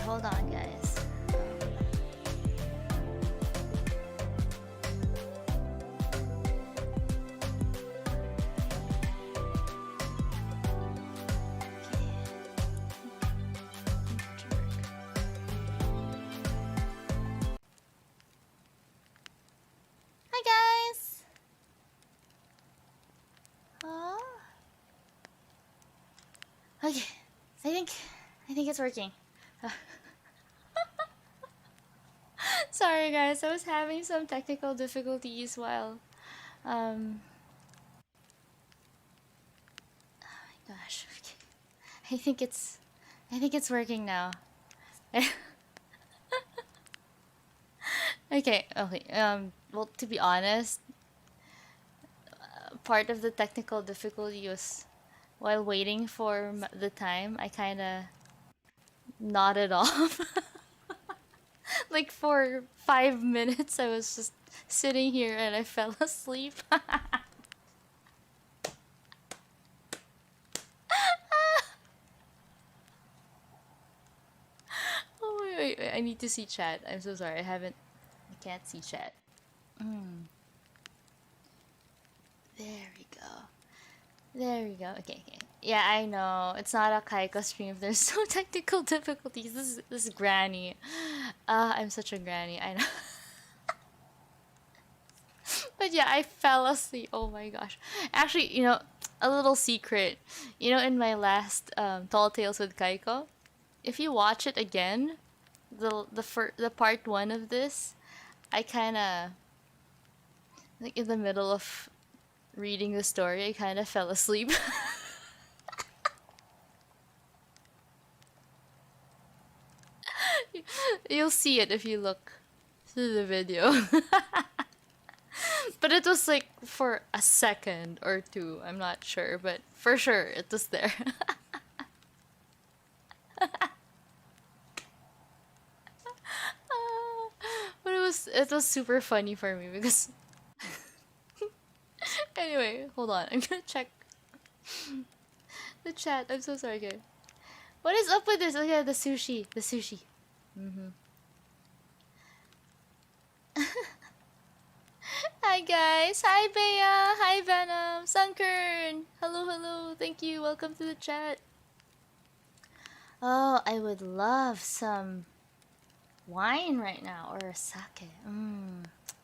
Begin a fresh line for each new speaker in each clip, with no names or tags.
hold on, guys. Hi, guys. Okay, I think it's working. Sorry guys, I was having some technical difficulties while oh my gosh. Okay. I think it's working now. Okay, well, to be honest, part of the technical difficulty was while waiting for the time, I kind of nodded off. Like for 5 minutes, I was just sitting here and I fell asleep. Oh wait, I need to see chat. I'm so sorry. I can't see chat. There we go. There we go. Okay, okay. Yeah, I know. It's not a Kaiko stream. There's no technical difficulties. This is Granny. I'm such a Granny. I know. But yeah, I fell asleep. Oh my gosh. Actually, a little secret. In my last Tall Tales with Kaiko, if you watch it again, the part one of this, I kind of like in the middle of reading the story, I kind of fell asleep. You'll see it if you look through the video. But it was like for a second or two, I'm not sure, but for sure it was there. But it was super funny for me because anyway, hold on. I'm gonna check the chat. I'm so sorry, guys. What is up with this? Oh yeah, the sushi. The sushi. Hi guys. Hi Bea. Hi Venom. Sunkern. Hello, hello. Thank you. Welcome to the chat. Oh, I would love some wine right now or a sake.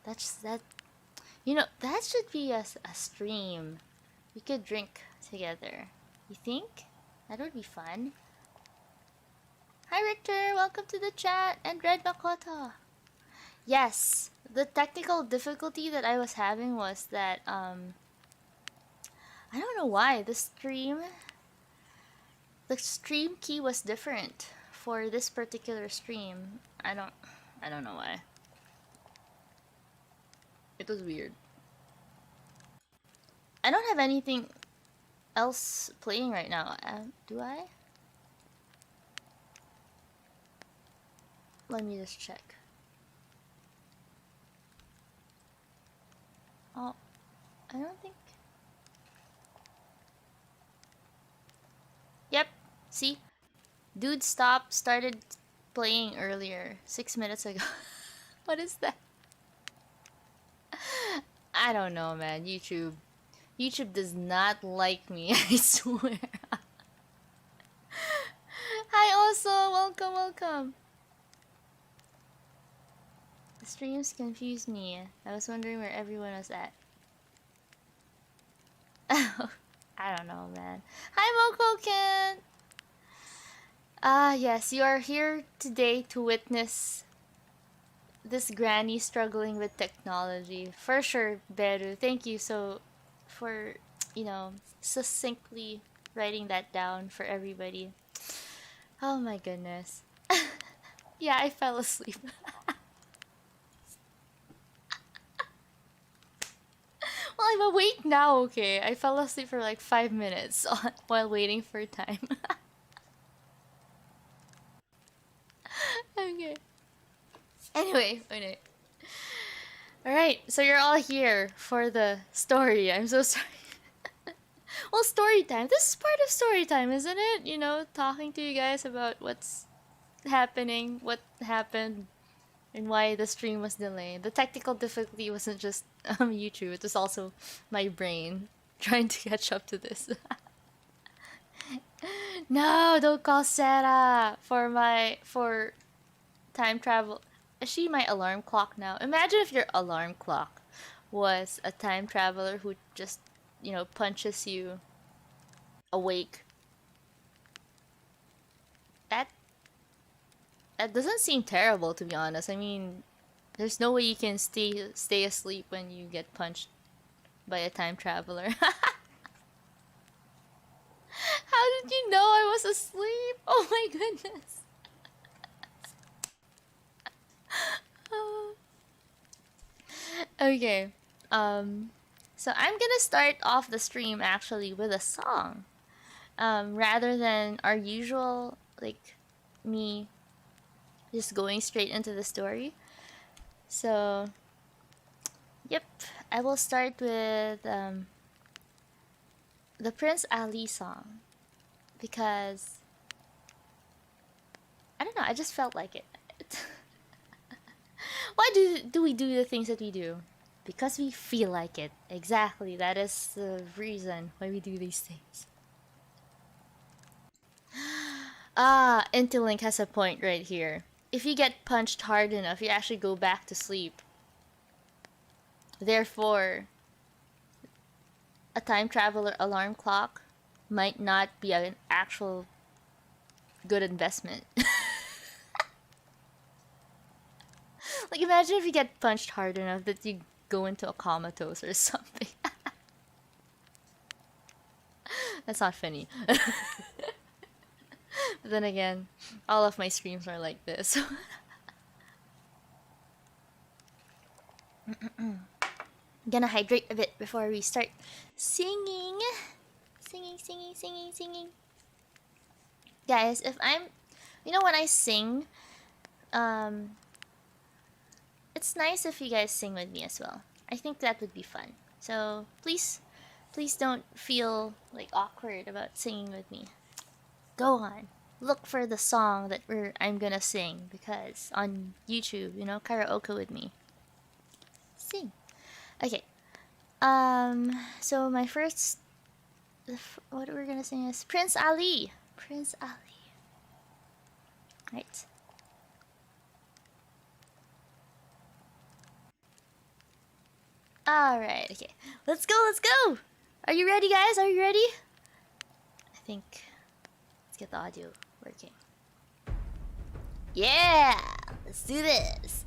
That's that. That should be a stream. We could drink together. You think? That would be fun. Hi Richter, welcome to the chat, and Red Makoto. Yes, the technical difficulty that I was having was that I don't know why the stream key was different for this particular stream. I don't know why. It was weird. I don't have anything else playing right now. Do I? Let me just check. Oh, I don't think. Yep. See? Dude started playing earlier, 6 minutes ago. What is that? I don't know, man. YouTube does not like me, I swear. Hi, also. Welcome, welcome. The streams confused me. I was wondering where everyone was at. I don't know, man. Hi, Mokoken! Yes, you are here today to witness this granny struggling with technology. For sure, Beru. Thank you for, succinctly writing that down for everybody. Oh my goodness. Yeah, I fell asleep. Well, I'm awake now, okay? I fell asleep for like 5 minutes while waiting for time. Okay. Anyway. Alright, so you're all here for the story. I'm so sorry. Well, story time. This is part of story time, isn't it? Talking to you guys about what's happening, what happened, and why the stream was delayed. The technical difficulty wasn't just YouTube; it was also my brain trying to catch up to this. No, don't call Sarah for time travel. Is she my alarm clock now? Imagine if your alarm clock was a time traveler who just, punches you awake. That that doesn't seem terrible, to be honest. I mean, there's no way you can stay asleep when you get punched by a time traveler. How did you know I was asleep? Oh my goodness. Okay. So I'm gonna start off the stream actually with a song. Rather than our usual, like, me just going straight into the story. So, yep, I will start with the Prince Ali song because I don't know, I just felt like it. Why do we do the things that we do? Because we feel like it. Exactly, that is the reason why we do these things. Ah, Interlink has a point right here. If you get punched hard enough, you actually go back to sleep. Therefore, a time traveler alarm clock might not be an actual good investment. Like, imagine if you get punched hard enough that you go into a comatose or something. That's not funny. But then again, all of my streams are like this. I'm gonna hydrate a bit before we start singing. Singing. Guys, if I'm... when I sing, it's nice if you guys sing with me as well. I think that would be fun. So, please don't feel, like, awkward about singing with me. Go on. Look for the song that I'm gonna sing, because on YouTube, karaoke with me. Sing. Okay. So my first... what we're gonna sing is Prince Ali. Prince Ali. Right. Alright, okay. Let's go! Are you ready, guys? Are you ready? I think... let's get the audio working. Yeah! Let's do this!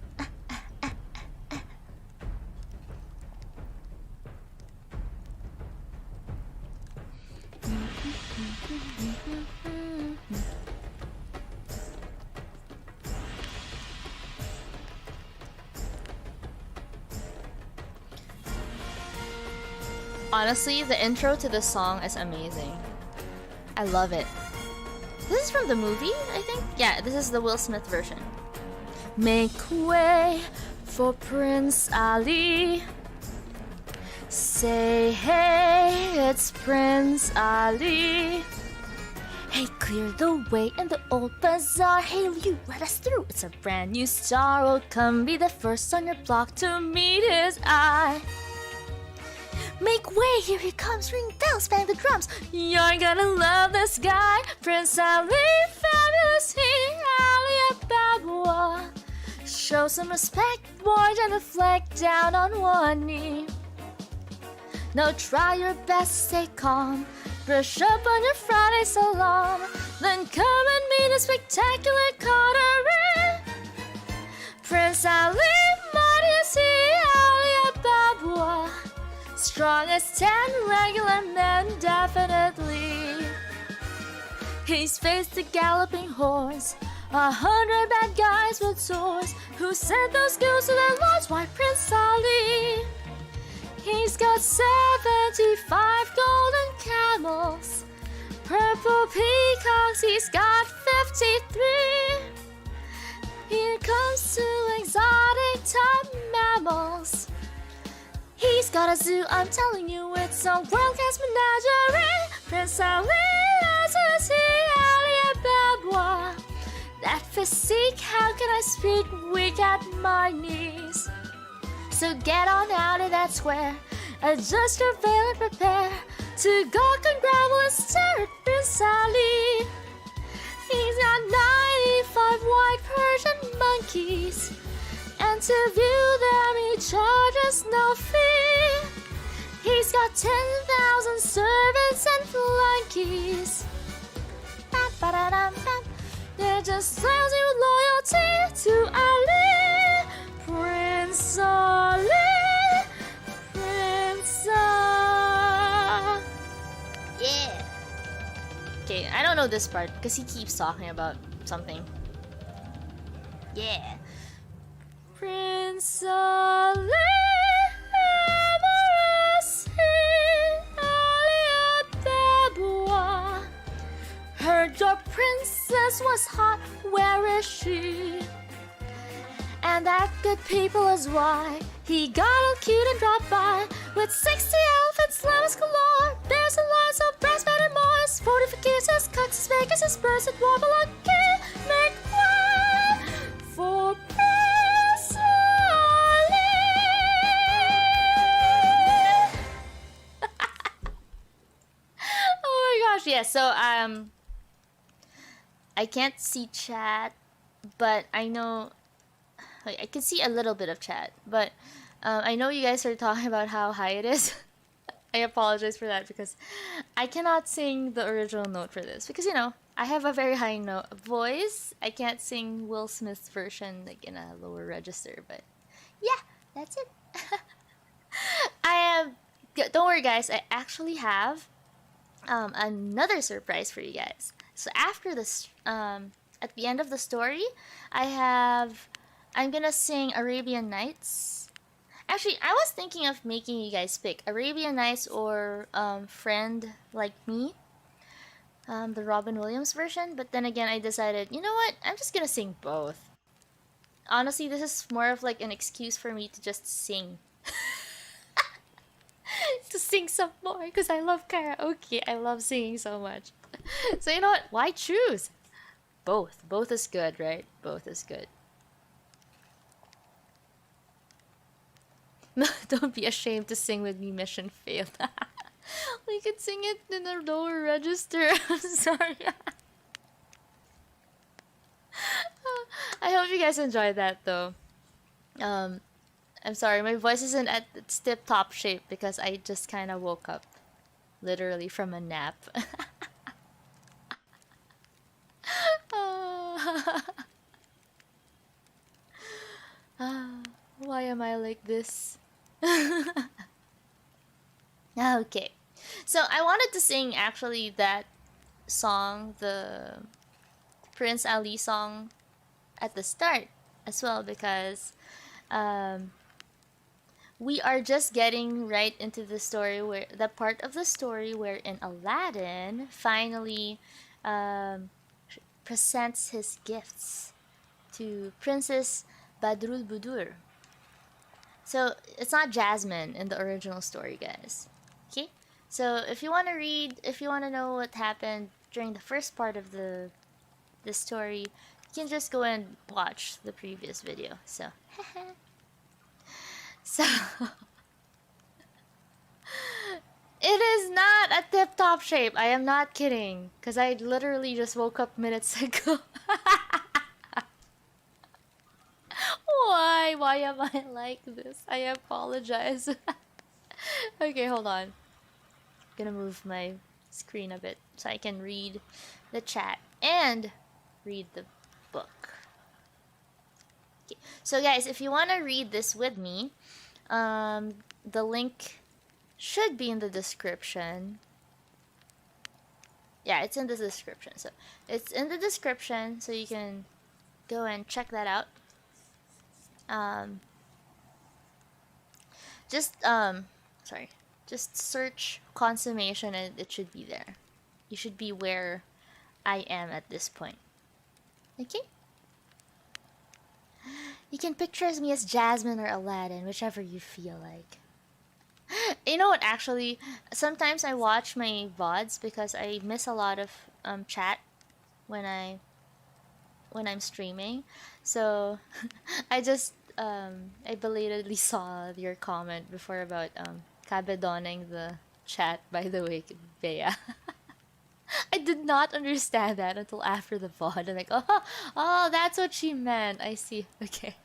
Honestly, the intro to this song is amazing. I love it. This is from the movie, I think? Yeah, this is the Will Smith version. Make way for Prince Ali. Say hey, it's Prince Ali. Hey, clear the way in the old bazaar. Hey, you let us through. It's a brand new star. Oh, come be the first on your block to meet his eye. Make way, here he comes, ring bells, bang the drums. You're gonna love this guy, Prince Ali, fabulous he, Ali Ababwa. Show some respect, boy, and a flag down on one knee. Now try your best, stay calm, brush up on your Friday salam. Then come and meet a spectacular coterie. Prince Ali, mighty as he, Ali Ababwa. Strong as 10 regular men, definitely. He's faced a galloping horse, 100 bad guys with swords, who sent those girls to their lords. Why, Prince Ali? He's got 75 golden camels, purple peacocks, he's got 53. Here comes 2 exotic type mammals. He's got a zoo, I'm telling you, it's a world-class menagerie. Prince Ali, as is he, Ali Ababwa. that physique, how can I speak weak at my knees? So get on out of that square, adjust your veil and prepare to gawk and grovel and stare at Prince Ali. He's got 95 white Persian monkeys, and to view them he charges no fee. He's got 10,000 servants and flunkies. They're just slaves with loyalty to Ali. Prince Ali, Prince Ali. Yeah. Okay, I don't know this part because he keeps talking about something. Yeah. Prince Ali, amorous Ali Abdabwa. Heard your princess was hot, where is she? And that good people is why he got all cute and dropped by with 60 outfits, llamas galore, bears and lions, so brass, bed and moist, 40 fakirs, cuts, makers, birds that warble on key, make way for Prince Ali. Oh my gosh, yeah, so I can't see chat, but I know I can see a little bit of chat, but I know you guys are talking about how high it is. I apologize for that because I cannot sing the original note for this because, you know, I have a very high note voice. I can't sing Will Smith's version like in a lower register, but yeah, that's it. I am. Don't worry, guys. I actually have another surprise for you guys. So after this, at the end of the story, I'm gonna sing Arabian Nights. Actually, I was thinking of making you guys pick Arabian Nights or Friend Like Me, the Robin Williams version. But then again, I decided, you know what? I'm just gonna sing both. Honestly, this is more of like an excuse for me to just sing. To sing some more because I love karaoke. I love singing so much. So you know what? Why choose? Both. Both is good, right? Both is good. Don't be ashamed to sing with me. Mission failed. We could sing it in a lower register. I'm sorry. I hope you guys enjoyed that though. I'm sorry, my voice isn't at its tip-top shape because I just kind of woke up, literally from a nap. Why am I like this? Okay, so I wanted to sing actually that song, the Prince Ali song, at the start as well because we are just getting right into the story where the part of the story wherein Aladdin finally presents his gifts to Princess Badrul Budur. So it's not Jasmine in the original story, guys. Okay? So if you want to know what happened during the first part of the story, you can just go and watch the previous video. So so it is not a tip-top shape. I am not kidding, because I literally just woke up minutes ago. Why am I like this? I apologize. Okay, hold on. I'm gonna move my screen a bit so I can read the chat and read the book. Okay. So guys, if you want to read this with me, the link should be in the description. Yeah, it's in the description. So it's in the description, so you can go and check that out. Just search consummation and it should be there. You should be where I am at this point. Okay? You can picture me as Jasmine or Aladdin, whichever you feel like. You know what, actually, sometimes I watch my VODs because I miss a lot of chat when when I'm streaming. So I belatedly saw your comment before about cabedoning the chat, by the way, Bea. I did not understand that until after the VOD. I'm like, oh, that's what she meant. I see. Okay.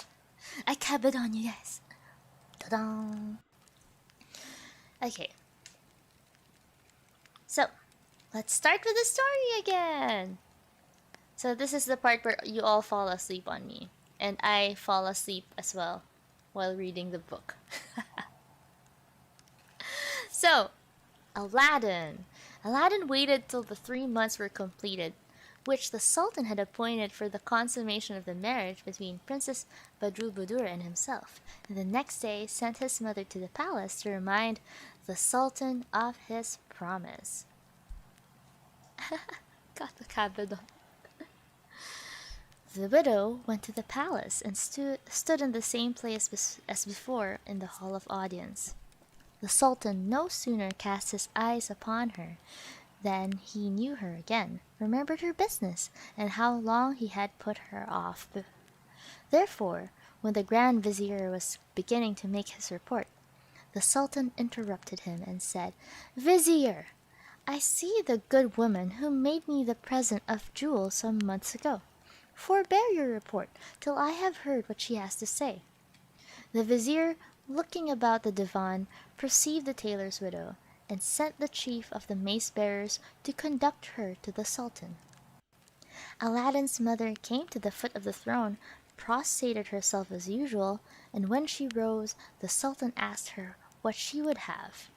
I cabedon you guys. Ta-da! Okay. So, let's start with the story again. So this is the part where you all fall asleep on me. And I fall asleep as well while reading the book. So, Aladdin. Aladdin waited till the 3 months were completed, which the Sultan had appointed for the consummation of the marriage between Princess Badroulbadour and himself, and the next day sent his mother to the palace to remind the Sultan of his promise. Got the cabinet. The widow went to the palace and stood in the same place as before in the hall of audience. The Sultan no sooner cast his eyes upon her than he knew her again, remembered her business, and how long he had put her off. Therefore, when the Grand Vizier was beginning to make his report, the Sultan interrupted him and said, "Vizier, I see the good woman who made me the present of jewels some months ago. Forbear your report till I have heard what she has to say." The Vizier, looking about the divan, perceived the tailor's widow, and sent the chief of the mace-bearers to conduct her to the Sultan. Aladdin's mother came to the foot of the throne, prostrated herself as usual, and when she rose, the Sultan asked her what she would have.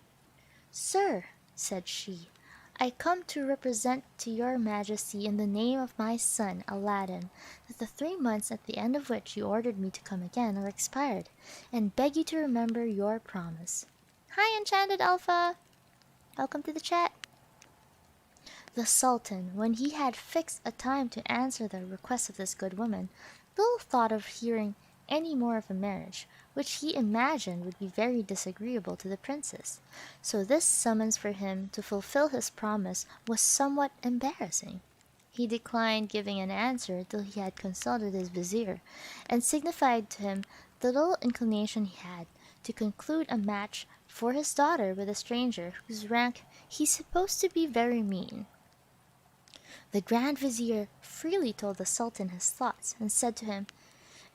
"Sir," said she, "I come to represent to your Majesty in the name of my son Aladdin that the 3 months at the end of which you ordered me to come again are expired, and beg you to remember your promise." Hi, Enchanted Alpha! Welcome to the chat. The Sultan, when he had fixed a time to answer the request of this good woman, little thought of hearing any more of a marriage, which he imagined would be very disagreeable to the princess. So this summons for him to fulfill his promise was somewhat embarrassing. He declined giving an answer till he had consulted his vizier, and signified to him the little inclination he had to conclude a match for his daughter with a stranger whose rank he supposed to be very mean. The Grand Vizier freely told the Sultan his thoughts, and said to him,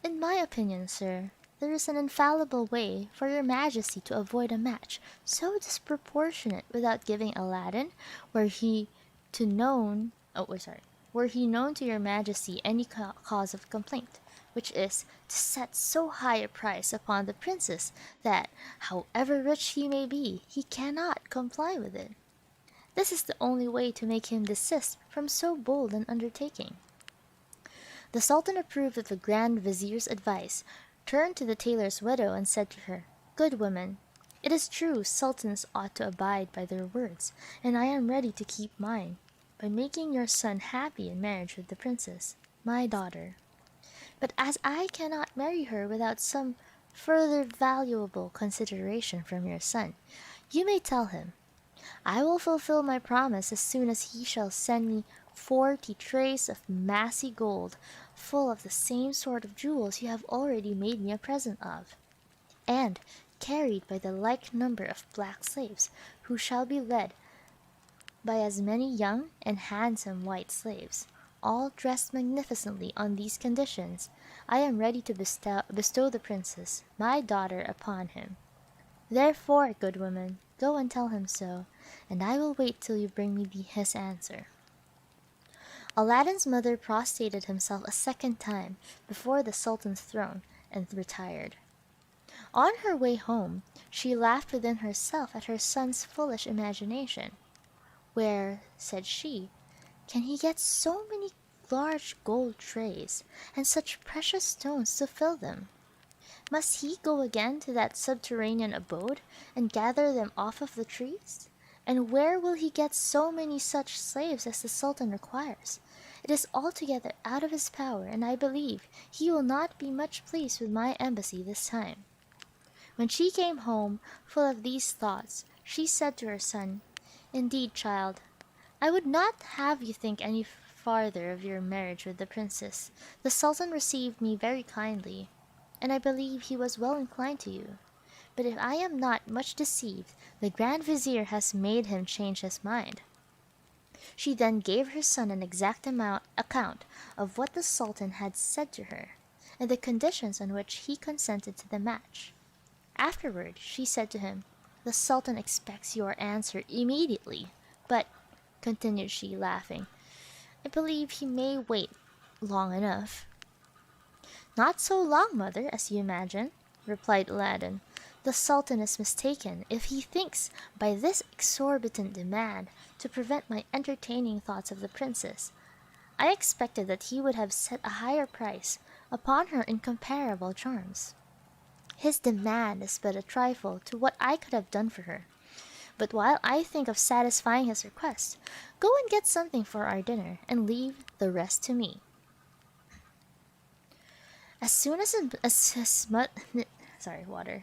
"In my opinion, sir, there is an infallible way for your Majesty to avoid a match so disproportionate without giving Aladdin, were he known to your Majesty any cause of complaint, which is to set so high a price upon the princess that, however rich he may be, he cannot comply with it. This is the only way to make him desist from so bold an undertaking." The Sultan approved of the Grand Vizier's advice, turned to the tailor's widow, and said to her, "Good woman, it is true sultans ought to abide by their words, and I am ready to keep mine, by making your son happy in marriage with the princess, my daughter. But as I cannot marry her without some further valuable consideration from your son, you may tell him, I will fulfill my promise as soon as he shall send me 40 trays of massy gold, full of the same sort of jewels you have already made me a present of, and carried by the like number of black slaves, who shall be led by as many young and handsome white slaves, all dressed magnificently. On these conditions, I am ready to bestow the princess, my daughter, upon him. Therefore, good woman, go and tell him so, and I will wait till you bring me his answer." Aladdin's mother prostrated himself a second time before the Sultan's throne, and retired. On her way home, she laughed within herself at her son's foolish imagination. "Where," said she, "can he get so many large gold trays, and such precious stones to fill them? Must he go again to that subterranean abode, and gather them off of the trees? And where will he get so many such slaves as the Sultan requires? It is altogether out of his power, and I believe he will not be much pleased with my embassy this time." When she came home, full of these thoughts, she said to her son, "Indeed, child, I would not have you think any farther of your marriage with the princess, the Sultan received me very kindly, and I believe he was well inclined to you. But if I am not much deceived, the Grand Vizier has made him change his mind." She then gave her son an exact account of what the Sultan had said to her, and the conditions on which he consented to the match. Afterward she said to him, "The Sultan expects your answer immediately, but," continued she, laughing, "I believe he may wait long enough." "Not so long, mother, as you imagine," replied Aladdin. "The Sultan is mistaken if he thinks by this exorbitant demand to prevent my entertaining thoughts of the princess. I expected that he would have set a higher price upon her incomparable charms. His demand is but a trifle to what I could have done for her. But while I think of satisfying his request, go and get something for our dinner, and leave the rest to me." As soon as his sorry, water.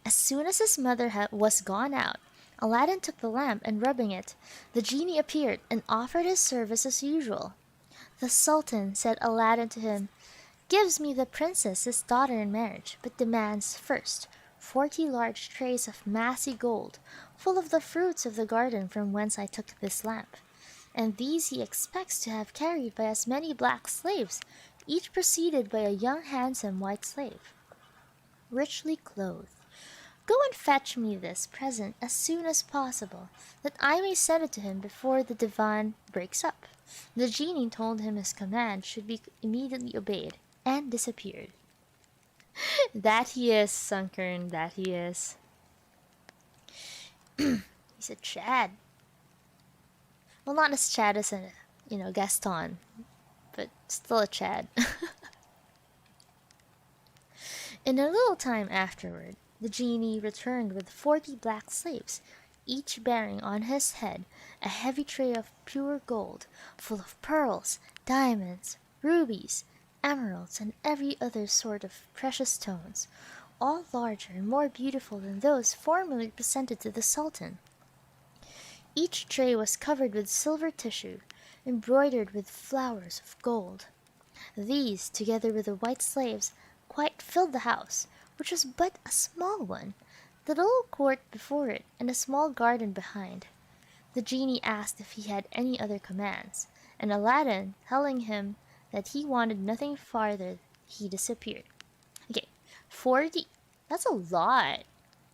As soon as his mother was gone out, Aladdin took the lamp, and rubbing it, the genie appeared and offered his service as usual. The Sultan, said Aladdin to him, gives me the princess his daughter in marriage, but demands first 40 large trays of massy gold, full of the fruits of the garden from whence I took this lamp, and these he expects to have carried by as many black slaves, each preceded by a young handsome white slave, richly clothed. Go and fetch me this present as soon as possible, that I may send it to him before the divan breaks up." The genie told him his command should be immediately obeyed, and disappeared. That he is, Sunkern, that he is. He's a Chad. Well, not as Chad as a, Gaston, but still a Chad. In a little time afterward, the genie returned with 40 black slaves, each bearing on his head a heavy tray of pure gold, full of pearls, diamonds, rubies, emeralds, and every other sort of precious stones, all larger and more beautiful than those formerly presented to the Sultan. Each tray was covered with silver tissue, embroidered with flowers of gold. These, together with the white slaves, quite filled the house, which was but a small one, the little court before it, and a small garden behind. The genie asked if he had any other commands, and Aladdin, telling him that he wanted nothing farther, he disappeared. Okay, 40, that's a lot.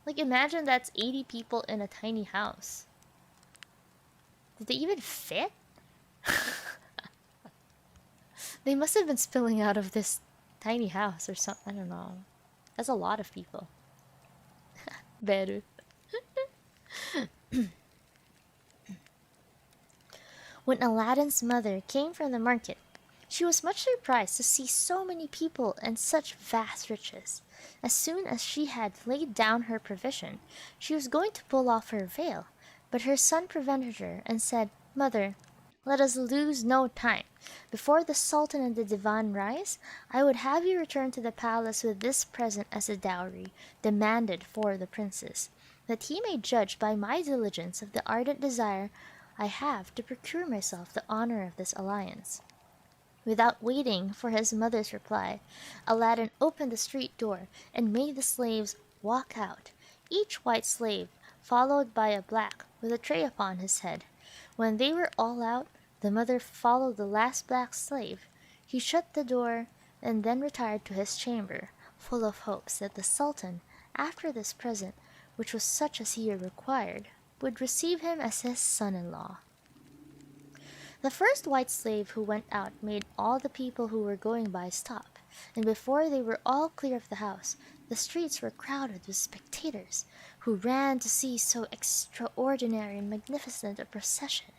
Like, imagine that's 80 people in a tiny house. Did they even fit? They must have been spilling out of this tiny house or something. I don't know. That's a lot of people. Better. When Aladdin's mother came from the market, she was much surprised to see so many people and such vast riches. As soon as she had laid down her provision, she was going to pull off her veil, but her son prevented her and said, "Mother, let us lose no time. Before the Sultan and the Divan rise, I would have you return to the palace with this present as a dowry demanded for the princess, that he may judge by my diligence of the ardent desire I have to procure myself the honor of this alliance." Without waiting for his mother's reply, Aladdin opened the street door and made the slaves walk out, each white slave followed by a black with a tray upon his head. When they were all out, the mother followed the last black slave. He shut the door and then retired to his chamber, full of hopes that the Sultan, after this present, which was such as he required, would receive him as his son-in-law. The first white slave who went out made all the people who were going by stop, and before they were all clear of the house, the streets were crowded with spectators, who ran to see so extraordinary and magnificent a procession.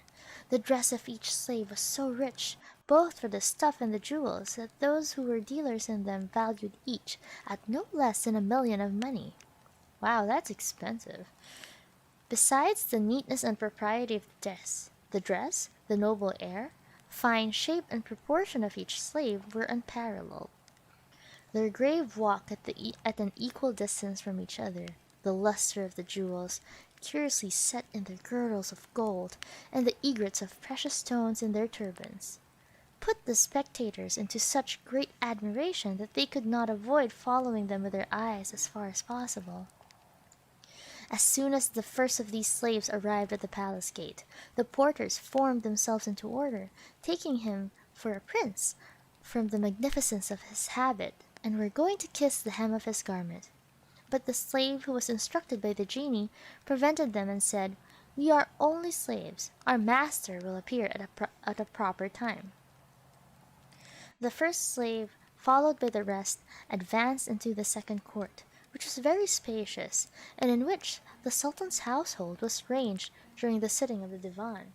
The dress of each slave was so rich, both for the stuff and the jewels, that those who were dealers in them valued each at no less than 1,000,000 of money. Wow, that's expensive. Besides the neatness and propriety of the dress, the noble air, fine shape and proportion of each slave were unparalleled. Their grave walk at an equal distance from each other, the luster of the jewels curiously set in their girdles of gold, and the egrets of precious stones in their turbans, put the spectators into such great admiration that they could not avoid following them with their eyes as far as possible. As soon as the first of these slaves arrived at the palace gate, the porters formed themselves into order, taking him for a prince from the magnificence of his habit, and were going to kiss the hem of his garment. But the slave who was instructed by the genie prevented them and said, "We are only slaves. Our master will appear at a proper time." The first slave, followed by the rest, advanced into the second court, which was very spacious, and in which the Sultan's household was ranged during the sitting of the divan.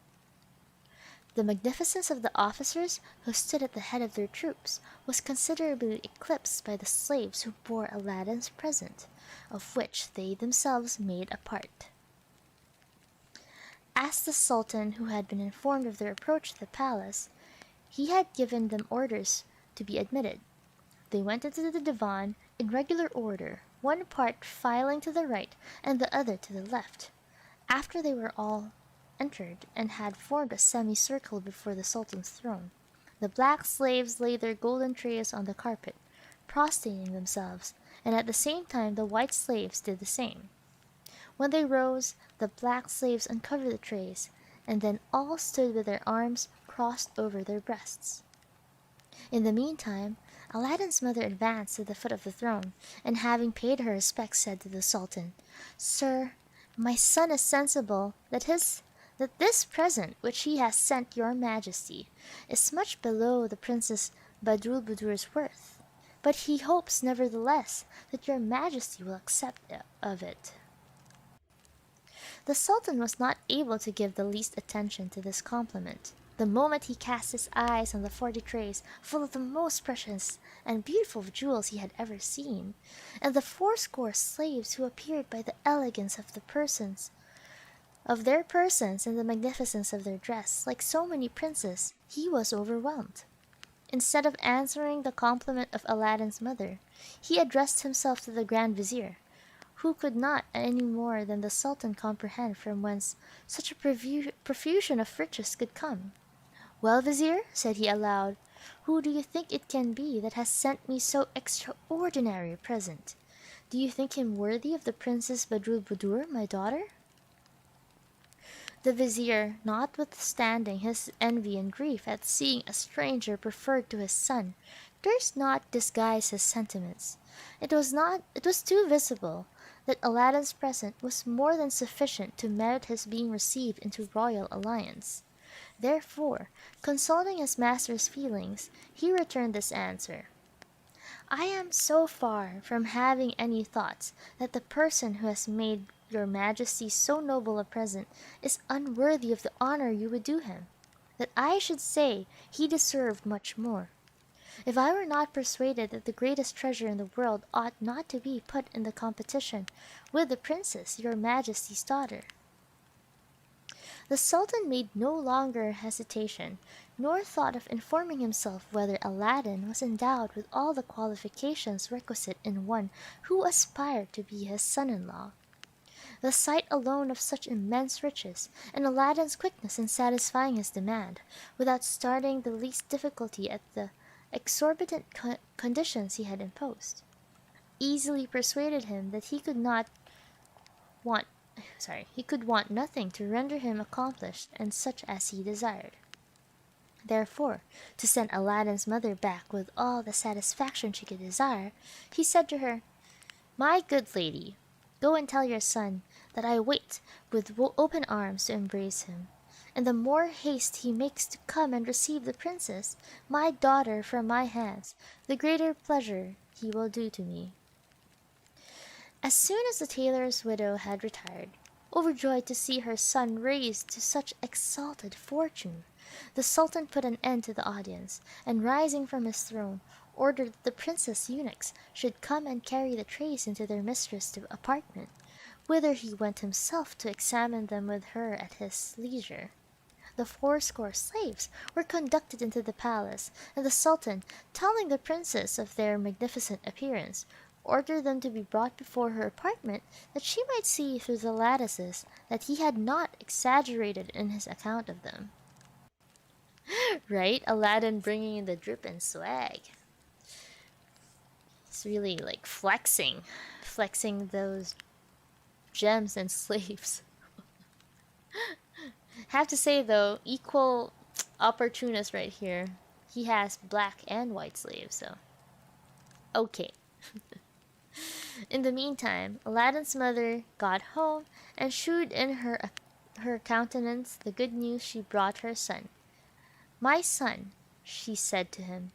The magnificence of the officers who stood at the head of their troops was considerably eclipsed by the slaves who bore Aladdin's present, of which they themselves made a part. As the Sultan, who had been informed of their approach to the palace, he had given them orders to be admitted. They went into the divan in regular order, one part filing to the right and the other to the left. After they were all entered and had formed a semicircle before the Sultan's throne, the black slaves laid their golden trays on the carpet, prostrating themselves, and at the same time the white slaves did the same. When they rose, the black slaves uncovered the trays, and then all stood with their arms crossed over their breasts. In the meantime, Aladdin's mother advanced to the foot of the throne, and having paid her respects, said to the Sultan, "Sir, my son is sensible that this present which he has sent your Majesty is much below the Princess Badroulboudour's worth, but he hopes nevertheless that your Majesty will accept of it." The Sultan was not able to give the least attention to this compliment. The moment he cast his eyes on the 40 trays full of the most precious and beautiful jewels he had ever seen, and the 80 slaves who appeared by the elegance of their persons and the magnificence of their dress, like so many princes, he was overwhelmed. Instead of answering the compliment of Aladdin's mother, he addressed himself to the Grand Vizier, who could not any more than the Sultan comprehend from whence such a profusion of riches could come. "Well, Vizier," said he aloud, "who do you think it can be that has sent me so extraordinary a present? Do you think him worthy of the Princess Badroulboudour, my daughter?" The Vizier, notwithstanding his envy and grief at seeing a stranger preferred to his son, durst not disguise his sentiments. It was too visible that Aladdin's present was more than sufficient to merit his being received into royal alliance. Therefore, consulting his master's feelings, he returned this answer: "I am so far from having any thoughts that the person who has made your Majesty so noble a present is unworthy of the honor you would do him, that I should say he deserved much more, if I were not persuaded that the greatest treasure in the world ought not to be put in the competition with the Princess, your Majesty's daughter." The Sultan made no longer hesitation, nor thought of informing himself whether Aladdin was endowed with all the qualifications requisite in one who aspired to be his son-in-law. The sight alone of such immense riches, and Aladdin's quickness in satisfying his demand, without starting the least difficulty at the exorbitant conditions he had imposed, easily persuaded him that he could want nothing to render him accomplished and such as he desired. Therefore, to send Aladdin's mother back with all the satisfaction she could desire, he said to her, "My good lady, go and tell your son that I wait with open arms to embrace him, and the more haste he makes to come and receive the Princess, my daughter, from my hands, the greater pleasure he will do to me." As soon as the tailor's widow had retired, overjoyed to see her son raised to such exalted fortune, the Sultan put an end to the audience, and rising from his throne, ordered that the princess eunuchs should come and carry the trays into their mistress' apartment, whither he went himself to examine them with her at his leisure. The 80 slaves were conducted into the palace, and the Sultan, telling the princess of their magnificent appearance, ordered them to be brought before her apartment that she might see through the lattices that he had not exaggerated in his account of them. Right? Aladdin bringing in the drip and swag. It's really like flexing those gems and slaves. Have to say though, equal opportunist right here. He has black and white slaves, so okay. In the meantime, Aladdin's mother got home and shewed in her countenance the good news she brought her son. "My son," she said to him,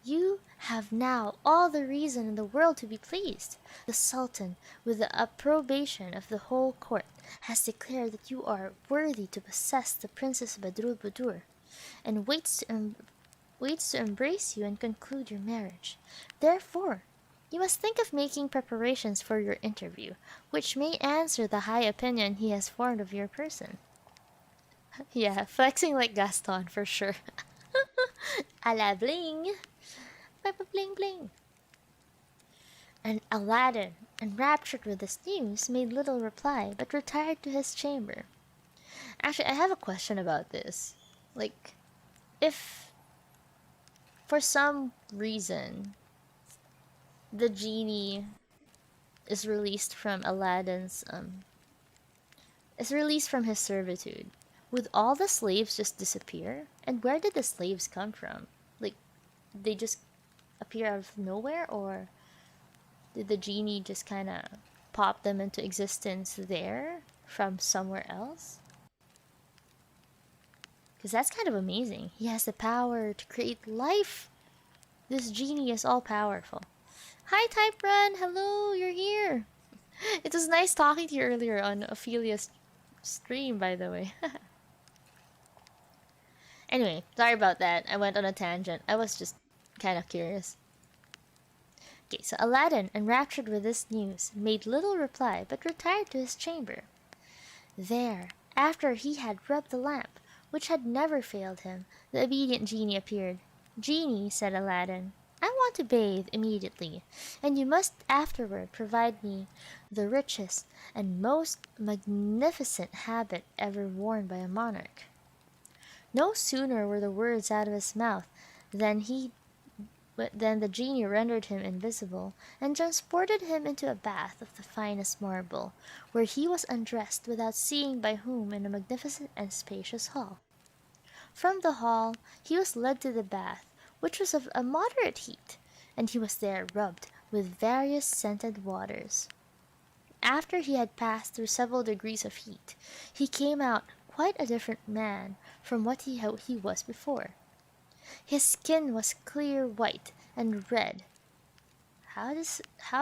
"you have now all the reason in the world to be pleased. The Sultan, with the approbation of the whole court, has declared that you are worthy to possess the Princess Badrulbudur, and waits to embrace you and conclude your marriage. Therefore, you must think of making preparations for your interview, which may answer the high opinion he has formed of your person." Yeah, flexing like Gaston for sure. A la bling. Bling bling. And Aladdin, enraptured with this news, made little reply, but retired to his chamber. Actually, I have a question about this. Like, if for some reason the genie is released from Aladdin's is released from his servitude, would all the slaves just disappear? And where did the slaves come from? Like, they just appear out of nowhere, or did the genie just kind of pop them into existence there from somewhere else? Because that's kind of amazing. He has the power to create life. This genie is all powerful. Hi, Type Run. Hello, you're here. It was nice talking to you earlier on Ophelia's stream, by the way. Anyway, sorry about that. I went on a tangent. I was just kind of curious. Okay, so Aladdin, enraptured with this news, made little reply, but retired to his chamber. There, after he had rubbed the lamp, which had never failed him, the obedient genie appeared. "Genie," said Aladdin, "I want to bathe immediately, and you must afterward provide me the richest and most magnificent habit ever worn by a monarch." No sooner were the words out of his mouth than the genie rendered him invisible, and transported him into a bath of the finest marble, where he was undressed without seeing by whom in a magnificent and spacious hall. From the hall he was led to the bath, which was of a moderate heat, and he was there rubbed with various scented waters. After he had passed through several degrees of heat, he came out quite a different man from what he was before. His skin was clear white and red. How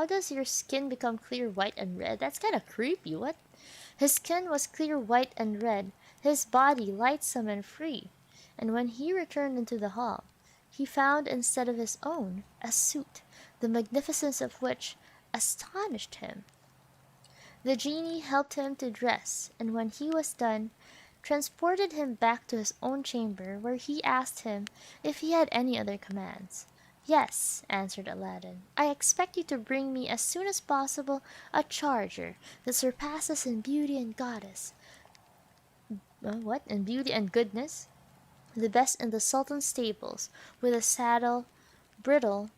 does your skin become clear white and red? That's kind of creepy. What? His skin was clear white and red, his body lightsome and free, and when he returned into the hall, he found instead of his own a suit, the magnificence of which astonished him. The genie helped him to dress, and when he was done, transported him back to his own chamber, where he asked him if he had any other commands. "Yes," answered Aladdin, "I expect you to bring me as soon as possible a charger that surpasses in beauty and in beauty and goodness, the best in the Sultan's stables, with a saddle, bridle,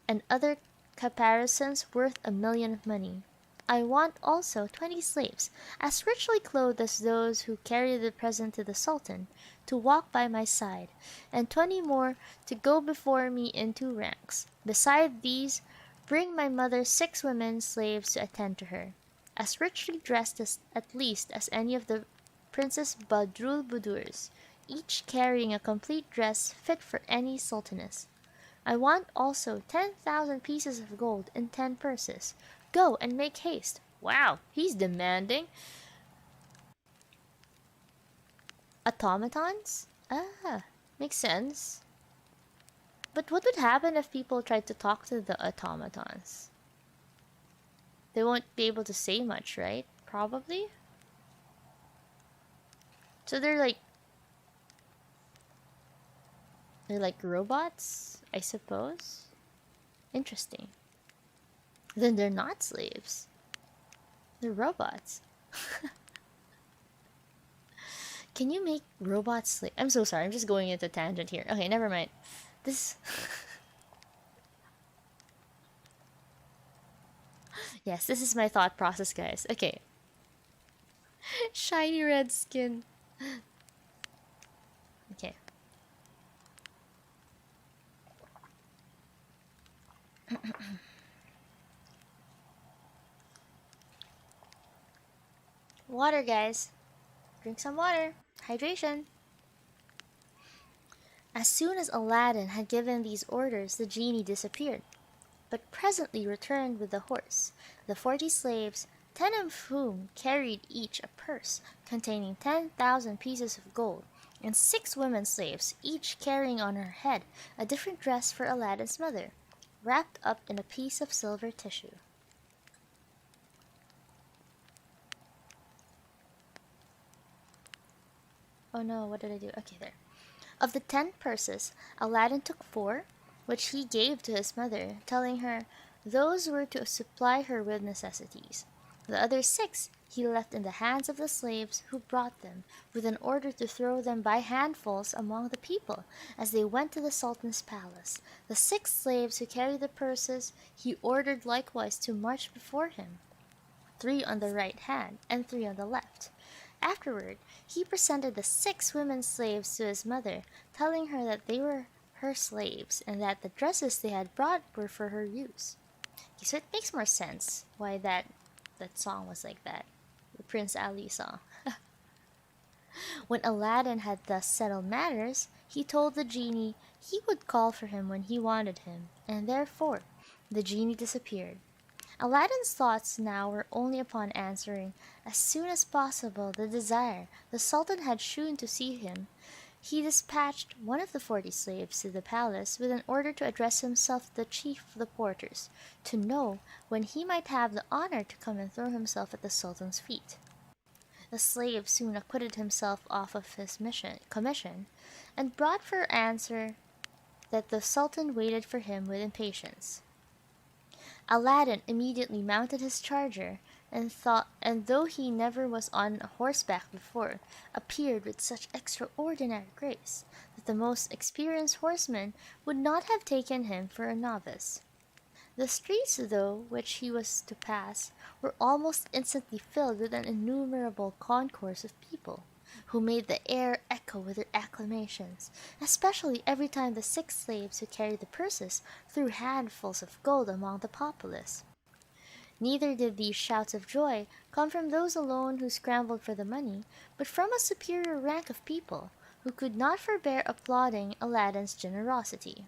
and other caparisons worth 1,000,000 of money. I want also 20 slaves, as richly clothed as those who carry the present to the Sultan, to walk by my side, and 20 more to go before me in 2 ranks. Beside these, bring my mother 6 women slaves to attend to her, as richly dressed at least as any of the Princess Badrulbudur's, each carrying a complete dress fit for any sultaness. I want also 10,000 pieces of gold in 10 purses. Go and make haste." Wow, he's demanding. Automatons? Ah, makes sense. But what would happen if people tried to talk to the automatons? They won't be able to say much, right? Probably. So they're like robots, I suppose. Interesting. Then they're not slaves. They're robots. Can you make robots slave? I'm so sorry. I'm just going into tangent here. Okay, never mind. This. Yes, this is my thought process, guys. Okay. Shiny red skin. Okay. Water, guys. Drink some water. Hydration. As soon as Aladdin had given these orders, the genie disappeared, but presently returned with the horse, the 40 slaves, 10 of whom carried each a purse containing 10,000 pieces of gold, and 6 women slaves, each carrying on her head a different dress for Aladdin's mother, wrapped up in a piece of silver tissue. Oh no, what did I do? Okay, there. Of the 10 purses, Aladdin took 4, which he gave to his mother, telling her those were to supply her with necessities. The other 6 he left in the hands of the slaves who brought them, with an order to throw them by handfuls among the people as they went to the Sultan's palace. The 6 slaves who carried the purses he ordered likewise to march before him, 3 on the right hand and 3 on the left. Afterward, he presented the 6 women slaves to his mother, telling her that they were her slaves and that the dresses they had brought were for her use. Okay, so it makes more sense why that song was like that, the Prince Ali song. When Aladdin had thus settled matters, he told the genie he would call for him when he wanted him, and therefore the genie disappeared. Aladdin's thoughts now were only upon answering as soon as possible the desire the Sultan had shewn to see him. He dispatched one of the 40 slaves to the palace with an order to address himself to the chief of the porters, to know when he might have the honor to come and throw himself at the Sultan's feet. The slave soon acquitted himself of his commission, and brought for answer that the Sultan waited for him with impatience. Aladdin immediately mounted his charger, and though he never was on horseback before, appeared with such extraordinary grace that the most experienced horseman would not have taken him for a novice. The streets, though, which he was to pass, were almost instantly filled with an innumerable concourse of people, who made the air echo with their acclamations, especially every time the 6 slaves who carried the purses threw handfuls of gold among the populace. Neither did these shouts of joy come from those alone who scrambled for the money, but from a superior rank of people, who could not forbear applauding Aladdin's generosity.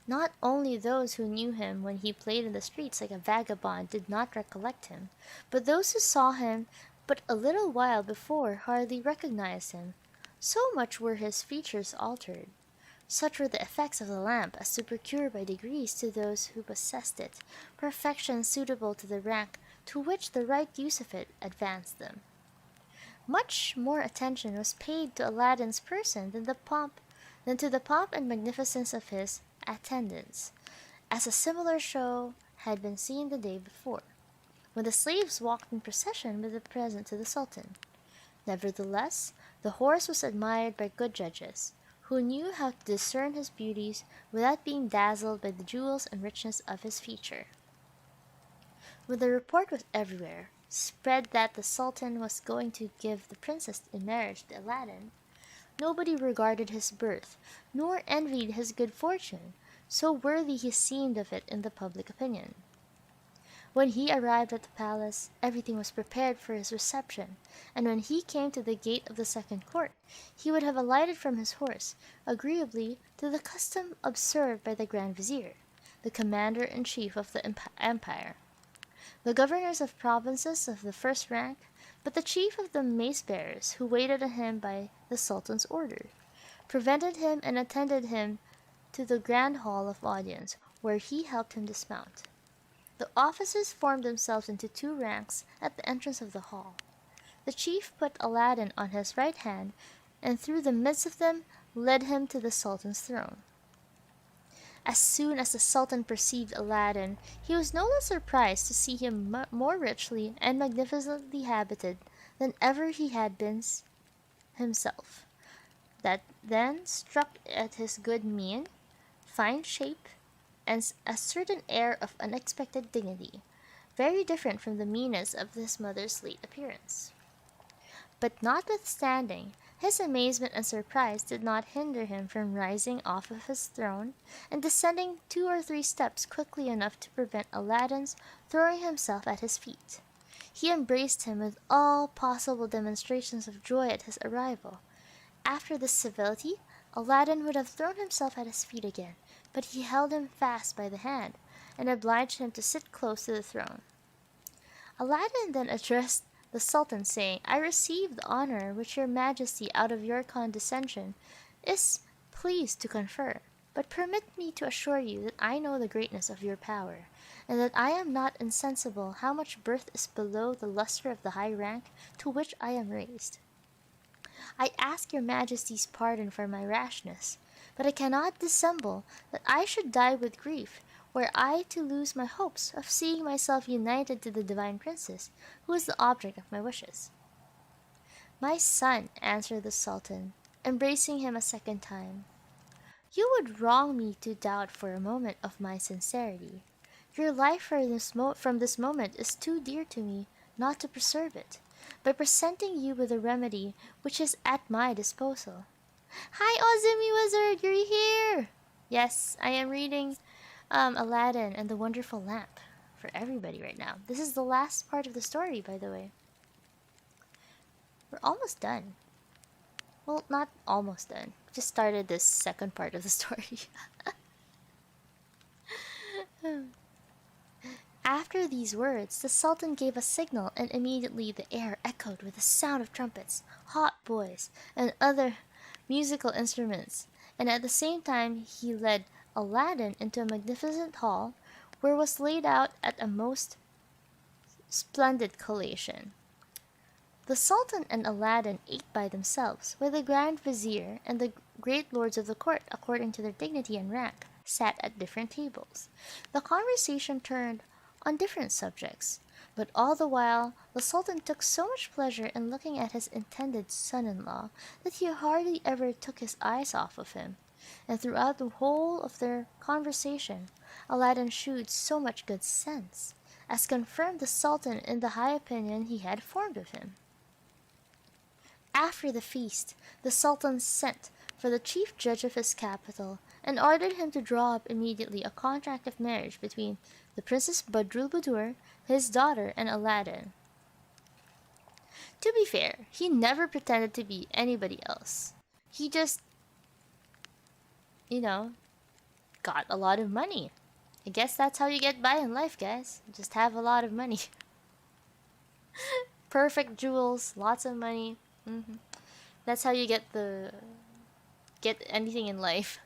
Not only those who knew him when he played in the streets like a vagabond did not recollect him, but those who saw him but a little while before hardly recognized him, so much were his features altered. Such were the effects of the lamp as to procure by degrees to those who possessed it perfection suitable to the rank to which the right use of it advanced them. Much more attention was paid to Aladdin's person than to the pomp and magnificence of his attendants, as a similar show had been seen the day before, when the slaves walked in procession with the present to the Sultan. Nevertheless, the horse was admired by good judges, who knew how to discern his beauties without being dazzled by the jewels and richness of his feature. When the report was everywhere spread that the Sultan was going to give the princess in marriage to Aladdin, nobody regarded his birth, nor envied his good fortune, so worthy he seemed of it in the public opinion. When he arrived at the palace, everything was prepared for his reception, and when he came to the gate of the second court, he would have alighted from his horse, agreeably to the custom observed by the Grand Vizier, the commander-in-chief of the empire, the governors of provinces of the first rank, but the chief of the mace-bearers, who waited on him by the Sultan's order, prevented him and attended him to the grand hall of audience, where he helped him dismount. The officers formed themselves into 2 ranks at the entrance of the hall. The chief put Aladdin on his right hand, and through the midst of them led him to the Sultan's throne. As soon as the Sultan perceived Aladdin, he was no less surprised to see him more richly and magnificently habited than ever he had been himself. That then struck at his good mien, fine shape, and a certain air of unexpected dignity, very different from the meanness of his mother's late appearance. But notwithstanding, his amazement and surprise did not hinder him from rising off of his throne and descending 2 or 3 steps quickly enough to prevent Aladdin's throwing himself at his feet. He embraced him with all possible demonstrations of joy at his arrival. After this civility, Aladdin would have thrown himself at his feet again, but he held him fast by the hand, and obliged him to sit close to the throne. Aladdin then addressed the Sultan, saying, "I receive the honor which your Majesty out of your condescension is pleased to confer, but permit me to assure you that I know the greatness of your power, and that I am not insensible how much birth is below the lustre of the high rank to which I am raised. I ask your Majesty's pardon for my rashness, but I cannot dissemble that I should die with grief were I to lose my hopes of seeing myself united to the divine princess, who is the object of my wishes." "My son," answered the Sultan, embracing him a second time, "you would wrong me to doubt for a moment of my sincerity. Your life from this moment is too dear to me not to preserve it, by presenting you with a remedy which is at my disposal." "Hi, Ozumi Wizard, you're here!" Yes, I am reading Aladdin and the Wonderful Lamp for everybody right now. This is the last part of the story, by the way. We're almost done. Well, not almost done. Just started this second part of the story. After these words, the Sultan gave a signal, and immediately the air echoed with the sound of trumpets, hautboys, and other musical instruments, and at the same time he led Aladdin into a magnificent hall, where was laid out at a most splendid collation. The Sultan and Aladdin ate by themselves, while the Grand Vizier and the great lords of the court, according to their dignity and rank, sat at different tables. The conversation turned on different subjects, but all the while the Sultan took so much pleasure in looking at his intended son-in-law that he hardly ever took his eyes off of him, and throughout the whole of their conversation Aladdin shewed so much good sense as confirmed the Sultan in the high opinion he had formed of him. After the feast, the Sultan sent for the chief judge of his capital and ordered him to draw up immediately a contract of marriage between the Princess Badrulbudur, his daughter, and Aladdin. To be fair, he never pretended to be anybody else. He just, got a lot of money. I guess that's how you get by in life, guys. Just have a lot of money. Perfect jewels, lots of money. That's how you get anything in life.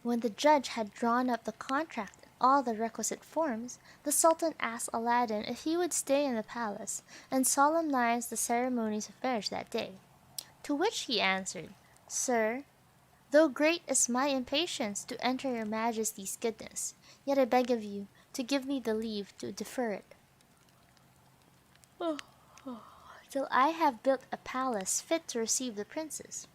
When the judge had drawn up the contract in all the requisite forms, the Sultan asked Aladdin if he would stay in the palace and solemnize the ceremonies of marriage that day. To which he answered, "Sir, though great is my impatience to enter your Majesty's goodness, yet I beg of you to give me the leave to defer it till I have built a palace fit to receive the princess.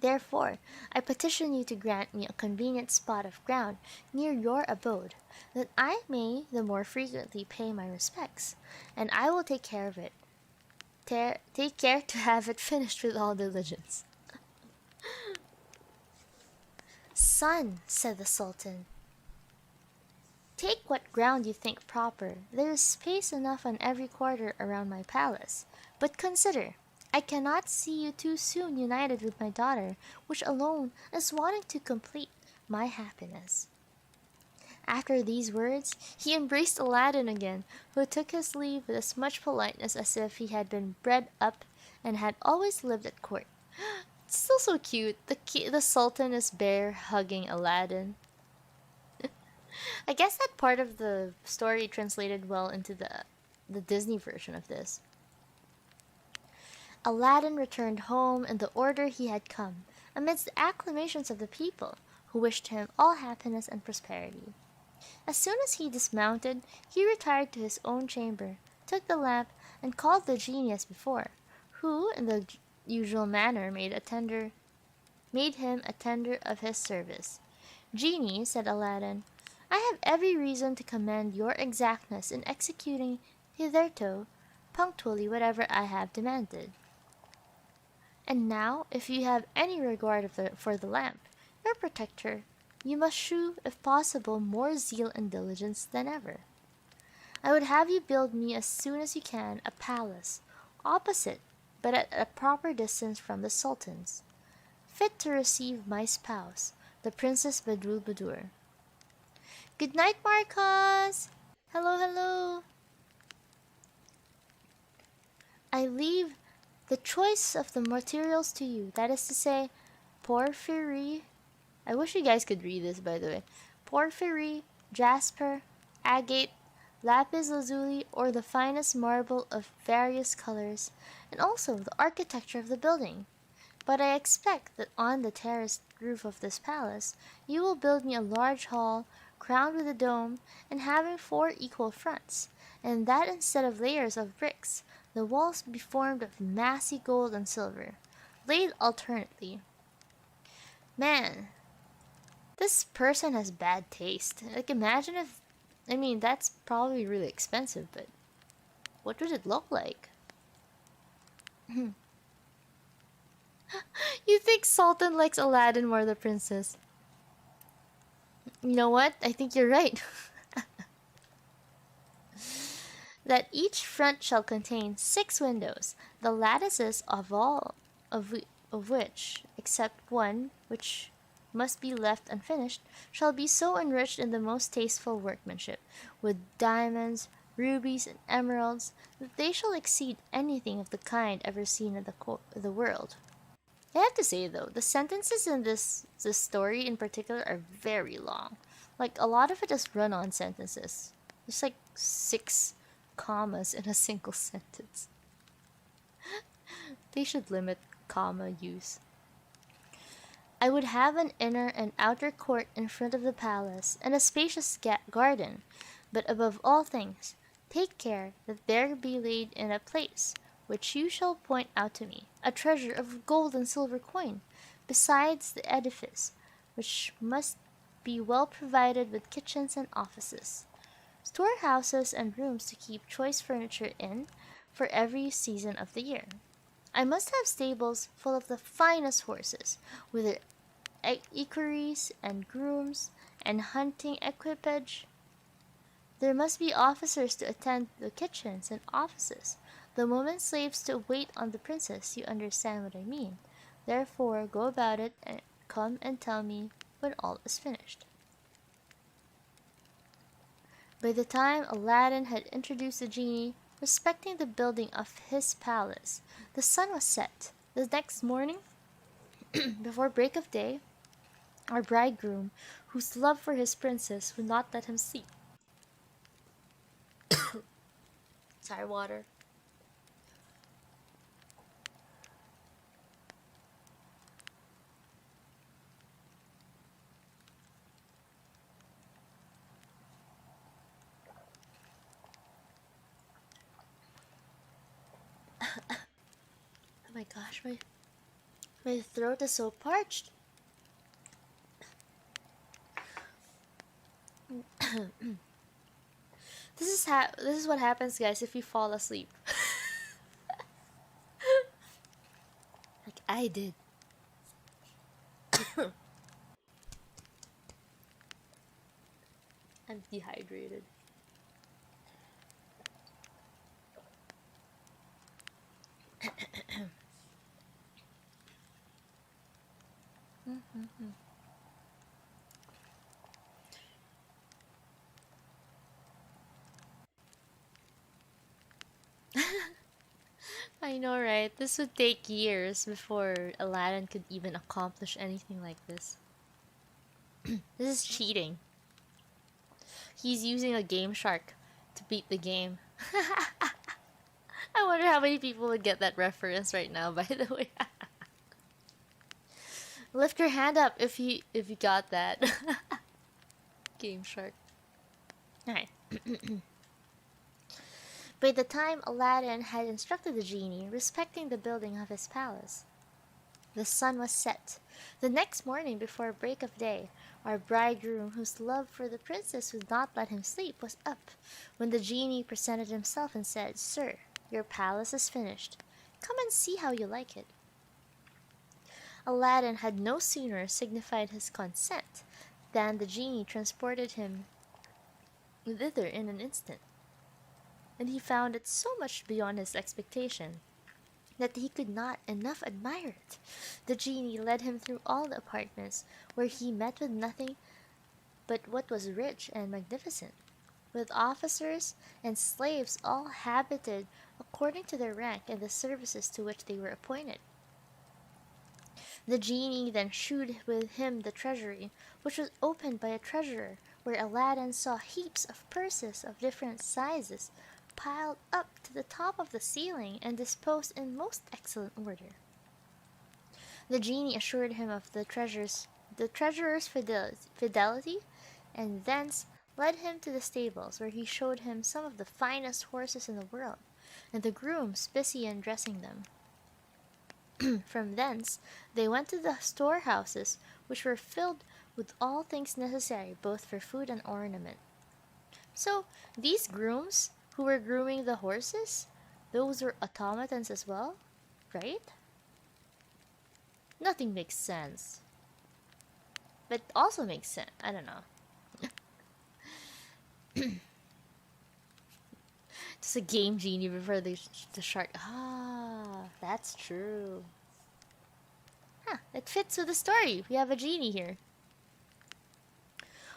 Therefore, I petition you to grant me a convenient spot of ground near your abode, that I may the more frequently pay my respects, and I will take care of it. Take care to have it finished with all diligence." "Son," said the Sultan, "take what ground you think proper. There is space enough on every quarter around my palace. But consider, I cannot see you too soon united with my daughter, which alone is wanting to complete my happiness." After these words, he embraced Aladdin again, who took his leave with as much politeness as if he had been bred up and had always lived at court. It's still so cute. The Sultan is bear hugging Aladdin. I guess that part of the story translated well into the Disney version of this. Aladdin returned home in the order he had come, amidst the acclamations of the people, who wished him all happiness and prosperity. As soon as he dismounted, he retired to his own chamber, took the lamp, and called the genie as before, who, in the usual manner, made him a tender of his service. "Genie," said Aladdin, "I have every reason to commend your exactness in executing hitherto punctually whatever I have demanded. And now, if you have any regard for the lamp, your protector, you must shew, if possible, more zeal and diligence than ever. I would have you build me as soon as you can a palace, opposite, but at a proper distance from the Sultan's, fit to receive my spouse, the Princess Badroulbadour." "Good night, Marcos! Hello, hello! I leave the choice of the materials to you, that is to say, porphyry." I wish you guys could read this, by the way. "Porphyry, jasper, agate, lapis lazuli, or the finest marble of various colors, and also the architecture of the building. But I expect that on the terraced roof of this palace you will build me a large hall, crowned with a dome, and having 4 equal fronts, and that instead of layers of bricks, the walls be formed of massy gold and silver, laid alternately." Man, this person has bad taste. Like, imagine if, I mean, that's probably really expensive, but what would it look like? You think Sultan likes Aladdin more than the princess? You know what? I think you're right. "That each front shall contain 6 windows, the lattices of all of which, except one which must be left unfinished, shall be so enriched in the most tasteful workmanship, with diamonds, rubies, and emeralds, that they shall exceed anything of the kind ever seen in the world." I have to say though, the sentences in this story in particular are very long. Like, a lot of it is run-on sentences. There's like 6 commas in a single sentence. They should limit comma use. "I would have an inner and outer court in front of the palace, and a spacious garden, but above all things, take care that there be laid in a place, which you shall point out to me, a treasure of gold and silver coin, besides the edifice, which must be well provided with kitchens and offices, storehouses and rooms to keep choice furniture in for every season of the year. I must have stables full of the finest horses, with their equerries and grooms and hunting equipage. There must be officers to attend the kitchens and offices, the women slaves to wait on the princess. You understand what I mean. Therefore go about it, and come and tell me when all is finished." By the time Aladdin had introduced the genie respecting the building of his palace, the sun was set. The next morning, before break of day, our bridegroom, whose love for his princess would not let him sleep. Sorry, water. Oh my gosh, my throat is so parched. This is what happens, guys, if you fall asleep. Like I did. I'm dehydrated. I know, right? This would take years before Aladdin could even accomplish anything like this. This is cheating. He's using a game shark to beat the game. I wonder how many people would get that reference right now, by the way. Lift your hand up if you got that. Game Shark. Alright. By the time Aladdin had instructed the genie respecting the building of his palace, the sun was set. The next morning, before break of day, our bridegroom, whose love for the princess would not let him sleep, was up, when the genie presented himself and said, "Sir, your palace is finished. Come and see how you like it." Aladdin had no sooner signified his consent than the genie transported him thither in an instant, and he found it so much beyond his expectation that he could not enough admire it. The genie led him through all the apartments, where he met with nothing but what was rich and magnificent, with officers and slaves all habited according to their rank and the services to which they were appointed. The genie then shewed with him the treasury, which was opened by a treasurer, where Aladdin saw heaps of purses of different sizes piled up to the top of the ceiling and disposed in most excellent order. The genie assured him of the treasurer's fidelity, and thence led him to the stables, where he showed him some of the finest horses in the world, and the grooms busy in dressing them. From thence they went to the storehouses, which were filled with all things necessary both for food and ornament. So these grooms who were grooming the horses, those were automatons as well, right? Nothing makes sense. But also makes sense. I don't know. Just a game genie before the shark. Ah, that's true. Huh, it fits with the story. We have a genie here.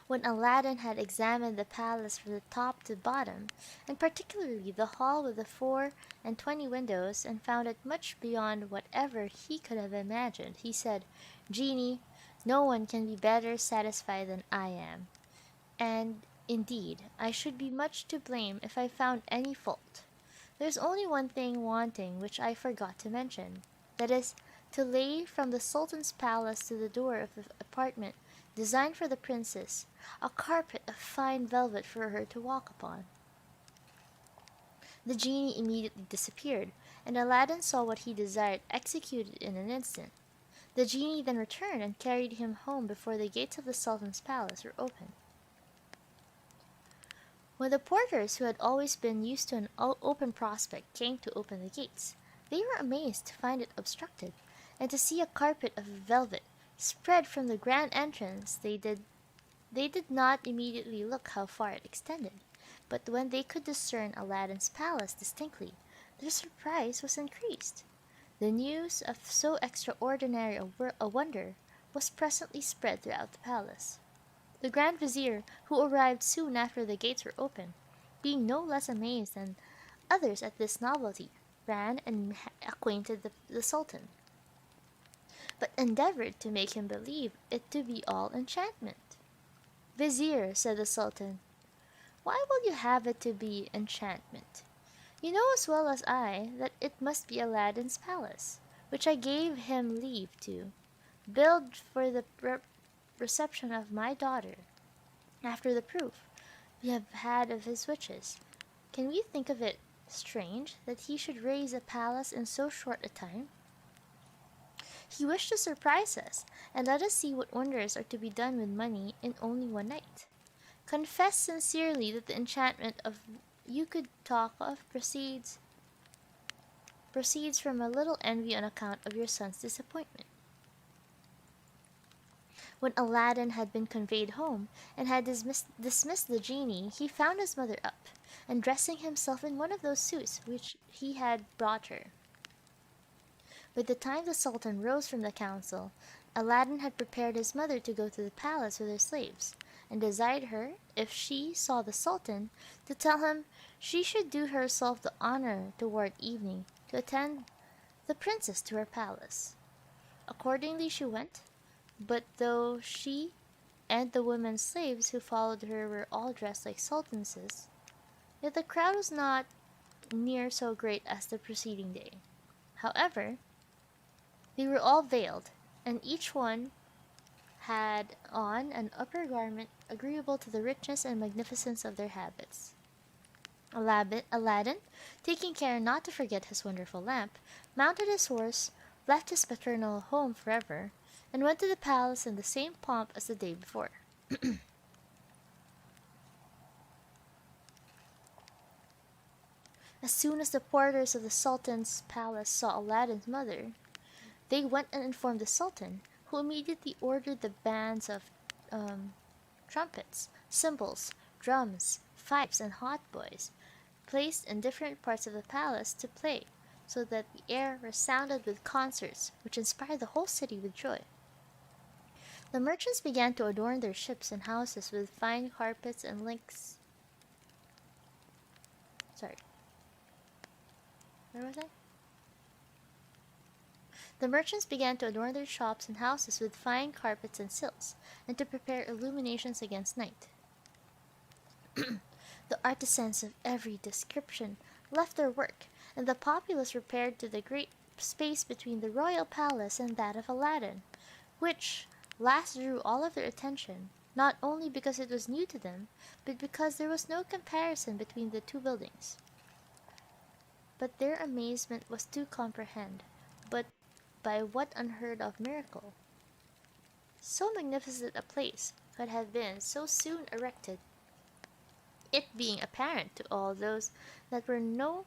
When Aladdin had examined the palace from the top to bottom, and particularly the hall with the 24 windows, and found it much beyond whatever he could have imagined, he said, "Genie, no one can be better satisfied than I am, and indeed I should be much to blame if I found any fault. There's only one thing wanting which I forgot to mention, that is, to lay from the Sultan's palace to the door of the apartment designed for the princess a carpet of fine velvet for her to walk upon." The genie immediately disappeared, and Aladdin saw what he desired executed in an instant. The genie then returned and carried him home before the gates of the Sultan's palace were opened. When the porters, who had always been used to an open prospect, came to open the gates, they were amazed to find it obstructed, and to see a carpet of velvet spread from the grand entrance. They did not immediately look how far it extended, but when they could discern Aladdin's palace distinctly, their surprise was increased. The news of so extraordinary a wonder was presently spread throughout the palace. The Grand Vizier, who arrived soon after the gates were opened, being no less amazed than others at this novelty, ran and acquainted the Sultan, but endeavored to make him believe it to be all enchantment. "Vizier," said the Sultan, "why will you have it to be enchantment? You know as well as I that it must be Aladdin's palace, which I gave him leave to build for the reception of my daughter, after the proof we have had of his wishes. Can we think of it strange that he should raise a palace in so short a time? He wished to surprise us, and let us see what wonders are to be done with money in only one night. Confess sincerely that the enchantment of you could talk of proceeds from a little envy on account of your son's disappointment." When Aladdin had been conveyed home, and had dismissed the genie, he found his mother up, and dressing himself in one of those suits which he had brought her. By the time the Sultan rose from the council, Aladdin had prepared his mother to go to the palace with her slaves, and desired her, if she saw the Sultan, to tell him she should do herself the honor toward evening to attend the princess to her palace. Accordingly she went, but though she and the women slaves who followed her were all dressed like sultanesses, yet the crowd was not near so great as the preceding day. However, they were all veiled, and each one had on an upper garment agreeable to the richness and magnificence of their habits. Aladdin, taking care not to forget his wonderful lamp, mounted his horse, left his paternal home forever, and went to the palace in the same pomp as the day before. As soon as the porters of the Sultan's palace saw Aladdin's mother, they went and informed the Sultan, who immediately ordered the bands of um, trumpets, cymbals, drums, fifes, and hautboys placed in different parts of the palace to play, so that the air resounded with concerts, which inspired the whole city with joy. The merchants began to adorn their ships and houses with fine carpets and links. Sorry, where was I? The merchants began to adorn their shops and houses with fine carpets and silks, and to prepare illuminations against night. The artisans of every description left their work, and the populace repaired to the great space between the royal palace and that of Aladdin, which last drew all of their attention, not only because it was new to them, but because there was no comparison between the two buildings. But their amazement was to comprehend, but by what unheard of miracle so magnificent a place could have been so soon erected, it being apparent to all those that were not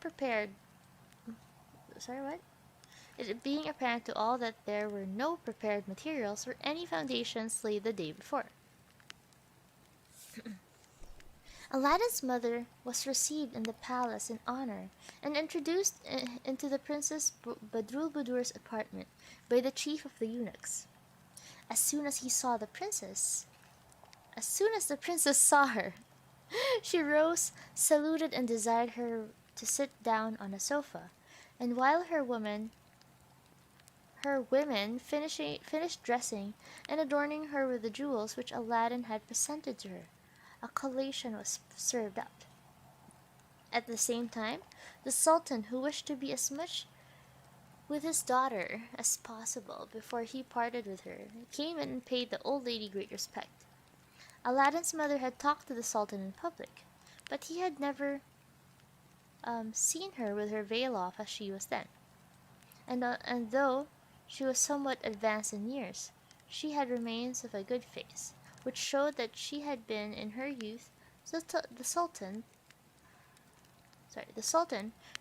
prepared. Sorry, what? It being apparent to all that there were no prepared materials or any foundations laid the day before. Aladdin's mother was received in the palace in honor and introduced into the Princess Badrulbudur's apartment by the chief of the eunuchs. As soon as the princess saw her, she rose, saluted, and desired her to sit down on a sofa, and while her women finished dressing and adorning her with the jewels which Aladdin had presented to her, a collation was served out. At the same time, the Sultan, who wished to be as much with his daughter as possible before he parted with her, came in and paid the old lady great respect. Aladdin's mother had talked to the Sultan in public, but he had never seen her with her veil off as she was then. And though she was somewhat advanced in years, she had remains of a good face, which showed that she had been in her youth. So the Sultan,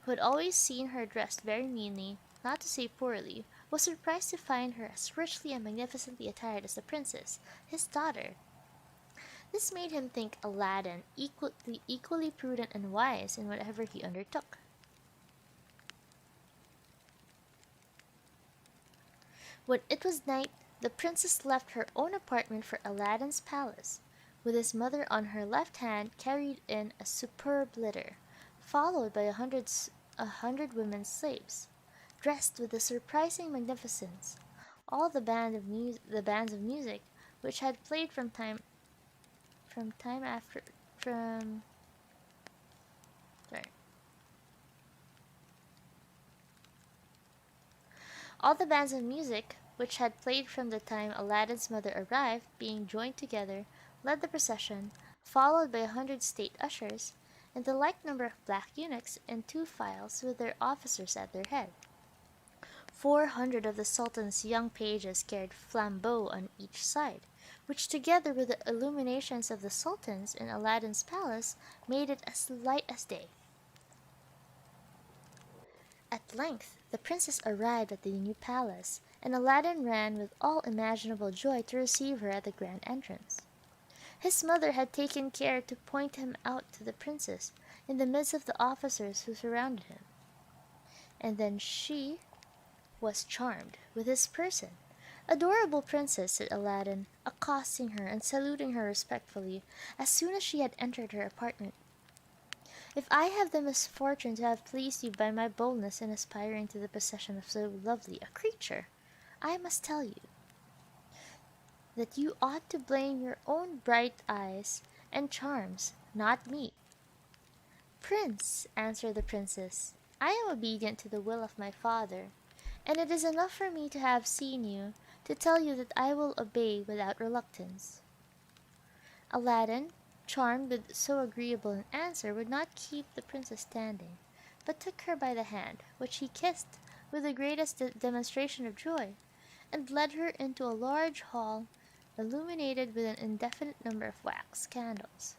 who had always seen her dressed very meanly, not to say poorly, was surprised to find her as richly and magnificently attired as the princess, his daughter. This made him think Aladdin equally prudent and wise in whatever he undertook. When it was night, the princess left her own apartment for Aladdin's palace, with his mother on her left hand carried in a superb litter, followed by a hundred women slaves, dressed with a surprising magnificence. All the bands of music which had played from time after from sorry. All the bands of music which had played from the time Aladdin's mother arrived, being joined together, led the procession, followed by 100 state ushers, and the like number of black eunuchs in 2 files with their officers at their head. 400 of the Sultan's young pages carried flambeaux on each side, which together with the illuminations of the Sultans in Aladdin's palace made it as light as day. At length the princess arrived at the new palace, and Aladdin ran with all imaginable joy to receive her at the grand entrance. His mother had taken care to point him out to the princess in the midst of the officers who surrounded him. And then she was charmed with his person. "Adorable princess," said Aladdin, accosting her and saluting her respectfully as soon as she had entered her apartment. "If I have the misfortune to have pleased you by my boldness in aspiring to the possession of so lovely a creature, I must tell you that you ought to blame your own bright eyes and charms, not me. "Prince," answered the princess, "I am obedient to the will of my father, and it is enough for me to have seen you to tell you that I will obey without reluctance." Aladdin, charmed with so agreeable an answer, would not keep the princess standing, but took her by the hand, which he kissed with the greatest demonstration of joy, and led her into a large hall illuminated with an indefinite number of wax candles,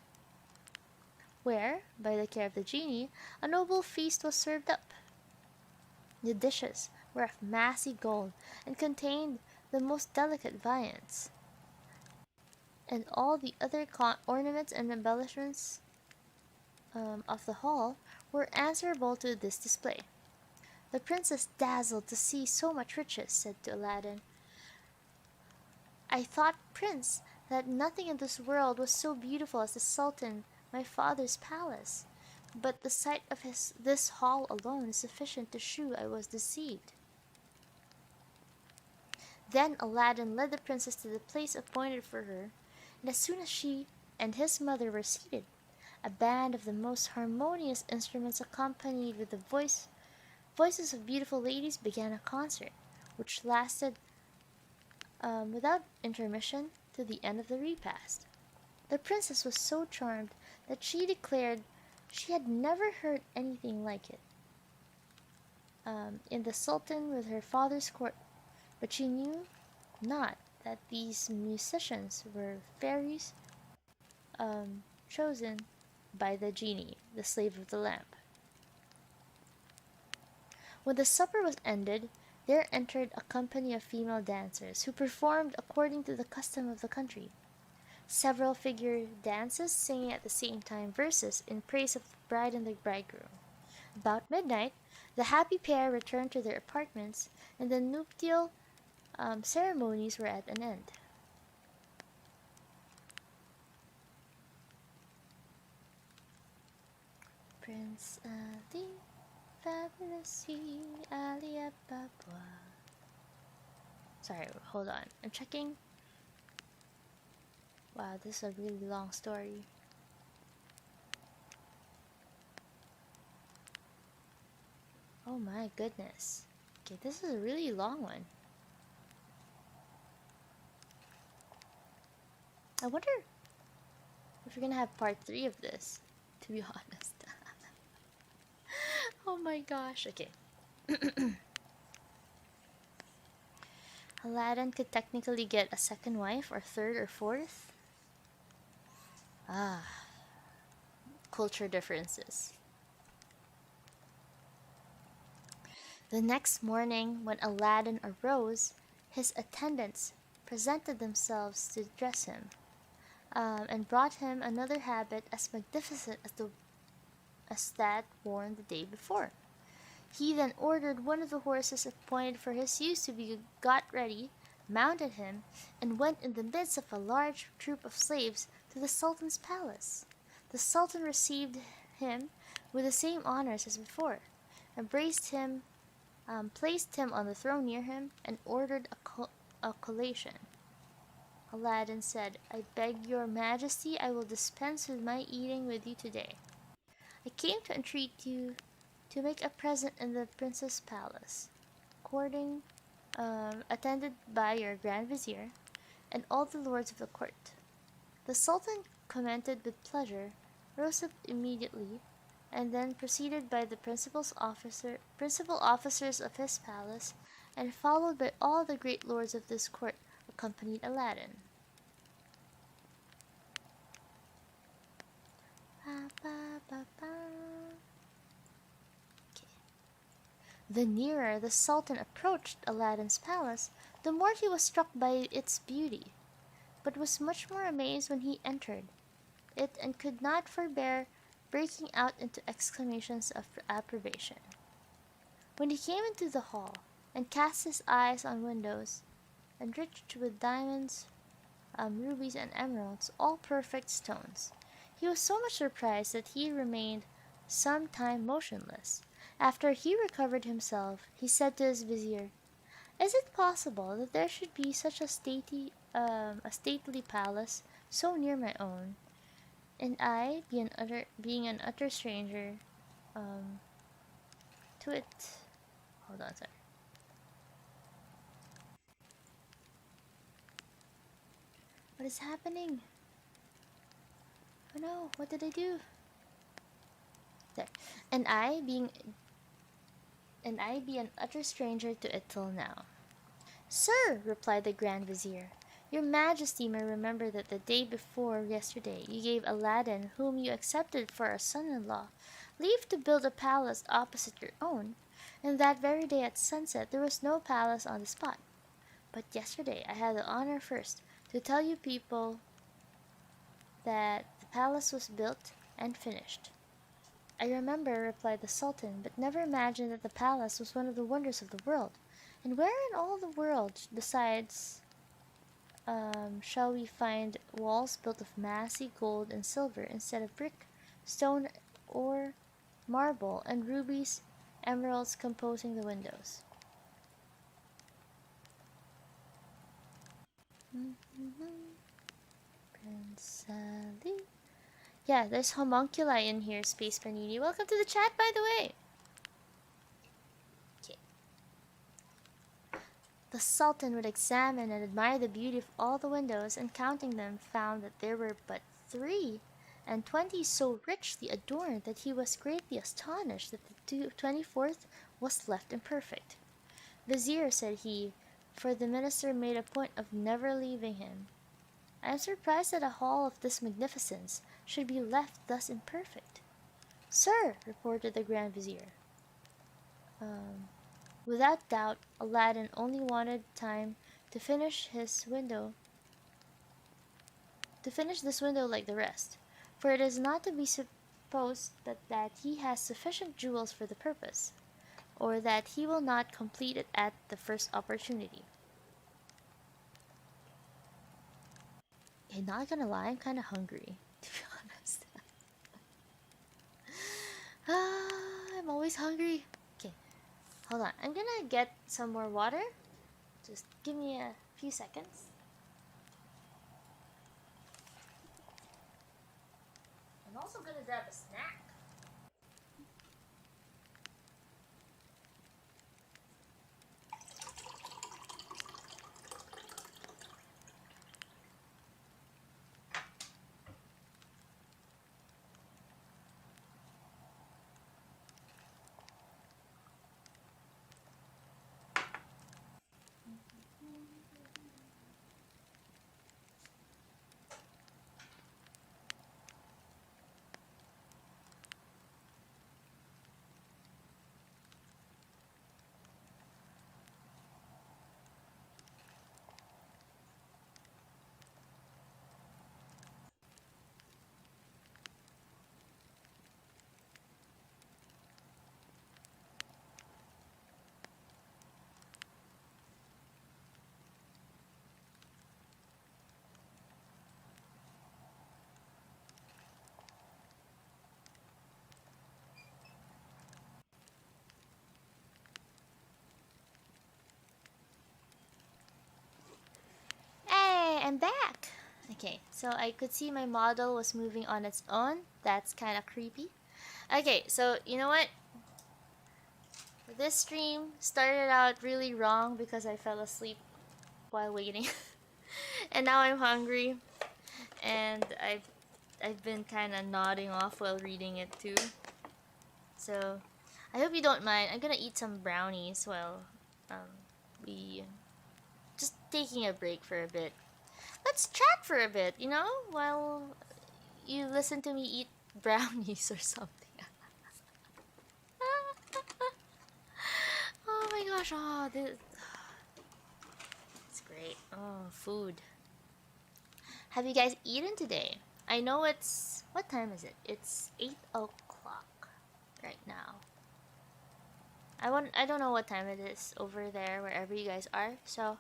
where, by the care of the genie, a noble feast was served up. The dishes were of massy gold, and contained the most delicate viands, and all the other ornaments and embellishments of the hall were answerable to this display. The princess, dazzled to see so much riches, said to Aladdin, "I thought, Prince, that nothing in this world was so beautiful as the Sultan, my father's palace, but the sight of this hall alone is sufficient to shew I was deceived." Then Aladdin led the princess to the place appointed for her, and as soon as she and his mother were seated, a band of the most harmonious instruments, accompanied with the voices of beautiful ladies, began a concert, which lasted without intermission to the end of the repast. The princess was so charmed that she declared she had never heard anything like it in the Sultan with her father's court, but she knew not that these musicians were fairies chosen by the genie, the slave of the lamp. When the supper was ended, there entered a company of female dancers, who performed according to the custom of the country. Several figure dances, singing at the same time verses in praise of the bride and the bridegroom. About midnight, the happy pair returned to their apartments, and the nuptial ceremonies were at an end. Prince Ali, fabulous Ali Ababa. Sorry, hold on. I'm checking. Wow, this is a really long story. Oh my goodness. Okay, this is a really long one. I wonder if we're gonna have part 3 of this, to be honest. Oh my gosh. Okay. Aladdin could technically get a second wife, or third, or fourth. Ah, culture differences. The next morning, when Aladdin arose, his attendants presented themselves to dress him, and brought him another habit as magnificent as that worn the day before. He then ordered one of the horses appointed for his use to be got ready, mounted him, and went in the midst of a large troop of slaves to the Sultan's palace. The Sultan received him with the same honors as before, embraced him, placed him on the throne near him, and ordered a collation. Aladdin said, "I beg your majesty, I will dispense with my eating with you today. I came to entreat you to make a present in the prince's palace, attended by your grand vizier and all the lords of the court." The Sultan, commented with pleasure, rose up immediately, and then, preceded by the principal officers of his palace, and followed by all the great lords of this court, accompanied Aladdin. The nearer the Sultan approached Aladdin's palace, the more he was struck by its beauty, but was much more amazed when he entered it, and could not forbear breaking out into exclamations of approbation. When he came into the hall, and cast his eyes on windows enriched with diamonds, rubies, and emeralds, all perfect stones, he was so much surprised that he remained some time motionless. After he recovered himself, he said to his vizier, "Is it possible that there should be such a stately palace so near my own? And I, being an utter stranger, um, to it. Hold on, sorry. What is happening? Oh no, what did I do? There. And I, being and I be an utter stranger to it till now. Sir, replied the Grand Vizier, your Majesty may remember that the day before yesterday you gave Aladdin, whom you accepted for a son-in-law, leave to build a palace opposite your own, and that very day at sunset there was no palace on the spot. But yesterday I had the honor first to tell you people that the palace was built and finished. I remember, replied the Sultan, but never imagined that the palace was one of the wonders of the world. And where in all the world, besides, shall we find walls built of massy gold and silver instead of brick, stone, or marble, and rubies, emeralds composing the windows? Prince Ali. Yeah, there's homunculi in here, Space Panini. Welcome to the chat, by the way. Okay. The Sultan would examine and admire the beauty of all the windows, and counting them, found that there were but 3 and 20 so richly adorned that he was greatly astonished that the 24th was left imperfect. Vizier, said he, for the minister made a point of never leaving him, I am surprised that a hall of this magnificence should be left thus imperfect. Sir, reported the Grand Vizier, without doubt Aladdin only wanted time to finish his window to finish this window like the rest, for it is not to be supposed that he has sufficient jewels for the purpose, or that he will not complete it at the first opportunity. I'm not gonna lie, I'm kind of hungry, to be honest. I'm always hungry. Okay, hold on. I'm gonna get some more water. Just give me a few seconds. I'm also gonna grab a snack. Hey, I'm back! Okay, so I could see my model was moving on its own. That's kind of creepy. Okay, so you know what? This stream started out really wrong because I fell asleep while waiting. And now I'm hungry. And I've been kind of nodding off while reading it too. So, I hope you don't mind. I'm gonna eat some brownies while we just taking a break for a bit. Let's chat for a bit, you know, while you listen to me eat brownies or something. Oh my gosh! Oh, this it's great. Oh, food. Have you guys eaten today? I know it's what time is it? It's 8 o'clock right now. I don't know what time it is over there wherever you guys are. So,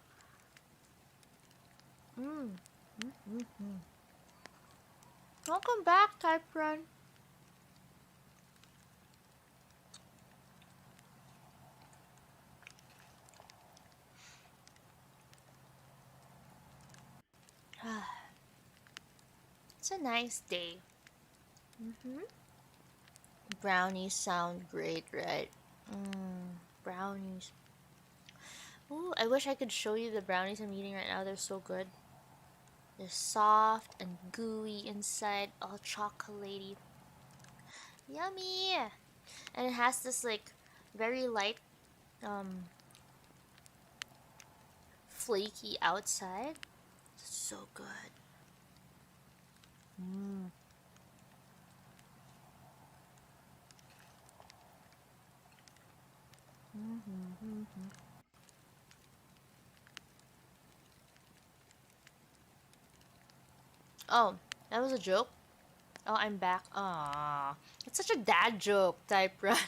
mm, welcome back, Type Run. It's a nice day. Mm-hmm. Brownies sound great, right? Brownies. Ooh, I wish I could show you the brownies I'm eating right now. They're so good. They're soft and gooey inside, all chocolatey. Yummy! And it has this like very light, um, flaky outside. So good. Mm. Mm-hmm. Oh, that was a joke? Oh, I'm back. Ah, it's such a dad joke type run.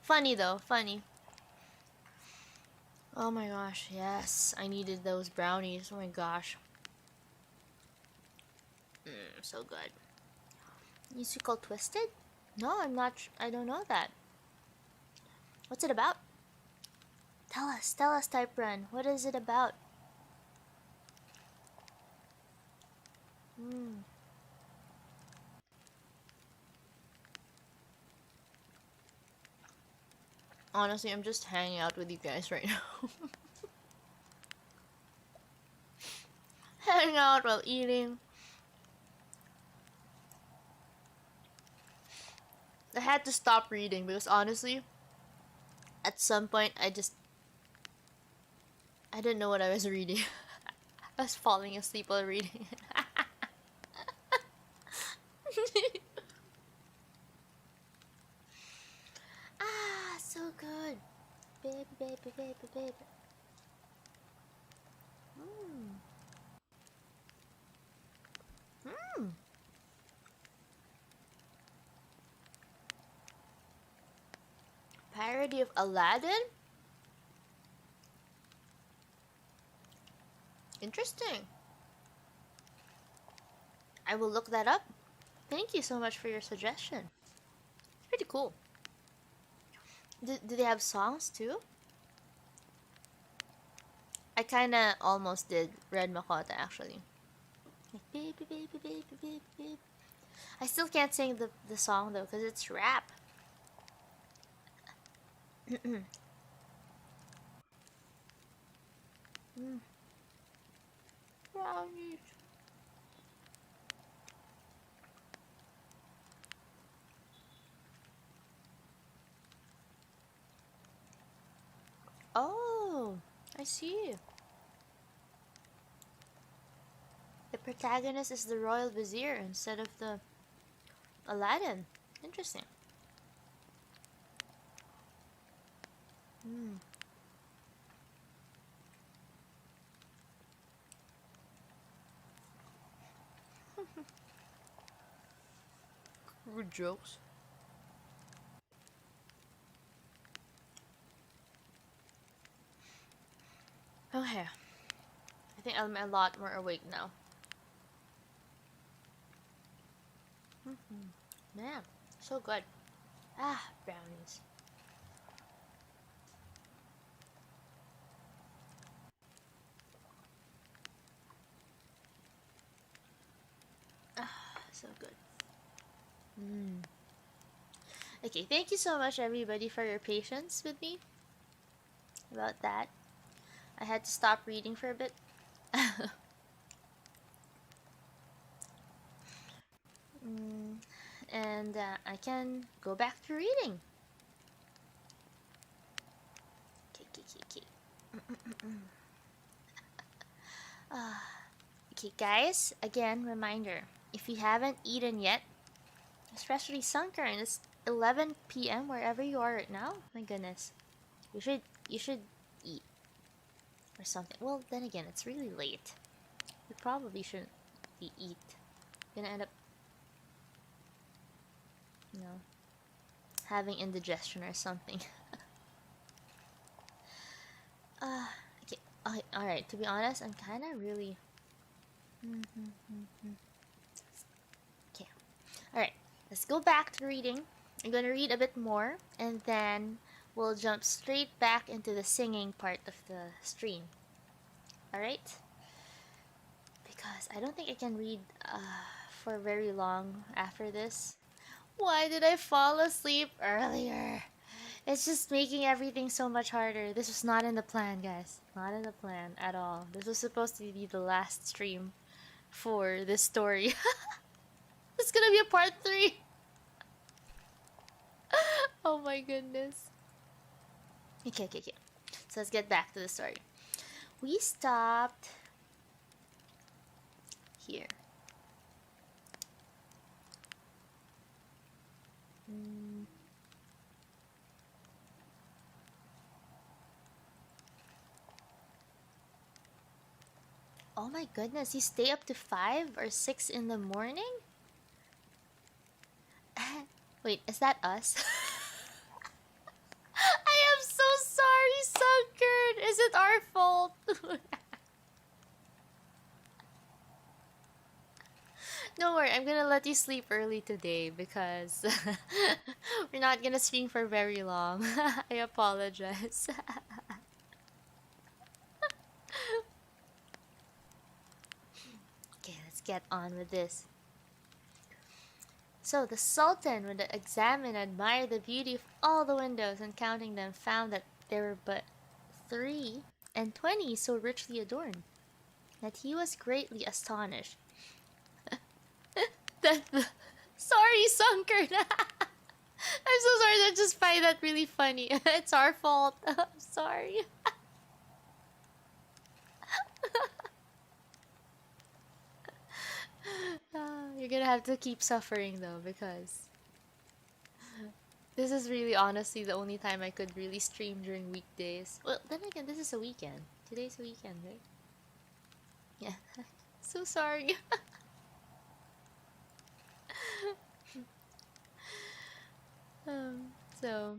Funny though, funny. Oh my gosh, yes. I needed those brownies. Oh my gosh. So good. Musical Twisted? No, I'm not. I don't know that. What's it about? Tell us, Type Run. What is it about? Mm. Honestly, I'm just hanging out with you guys right now. Hanging out while eating. I had to stop reading because honestly, at some point, I didn't know what I was reading. I was falling asleep while reading. Ah, so good. Baby, baby, baby, baby. Mm. Mm. Parody of Aladdin? Interesting. I will look that up. Thank you so much for your suggestion. It's pretty cool. Do they have songs too? I kinda almost did Red Makota actually. Like, baby, baby, baby, baby, baby. I still can't sing the song though because it's rap. Mm. Brownies. Oh, I see. The protagonist is the royal vizier instead of the Aladdin. Interesting. Mm. Good jokes. Okay, I think I'm a lot more awake now. Man, so good. Ah, brownies. Ah, so good. Mm. Okay, thank you so much, everybody, for your patience with me about that. I had to stop reading for a bit. mm, and I can go back to reading. Okay. Okay, guys, again, reminder if you haven't eaten yet, especially Sunker, it's 11 p.m. wherever you are right now. My goodness, you should eat or something. Well, then again, it's really late. You probably shouldn't eat. You're gonna end up, you know, having indigestion or something. uh, okay. All right. To be honest, I'm kind of really. Okay. All right. Let's go back to reading. I'm gonna read a bit more, and then we'll jump straight back into the singing part of the stream. All right? Because guess. I don't think I can read for very long after this. Why did I fall asleep earlier? It's just making everything so much harder. This was not in the plan, guys. Not in the plan at all. This was supposed to be the last stream for this story. It's gonna be a part 3. Oh my goodness. Okay, okay, okay. So let's get back to the story. We stopped here. Oh my goodness, you stay up to 5 or 6 in the morning? Wait, is that us? I am so sorry, Sunkern! Is it our fault? Don't worry, I'm gonna let you sleep early today because we're not gonna stream for very long. I apologize. Okay, let's get on with this. So the Sultan would examine and admire the beauty of all the windows, and counting them found that there were but 23 so richly adorned that he was greatly astonished. Sorry, Sunkern! I'm so sorry, I just find that really funny. It's our fault. I'm sorry. You're gonna have to keep suffering though, because this is really honestly the only time I could really stream during weekdays. Well, then again, this is a weekend. Today's a weekend, right? Yeah. So sorry. So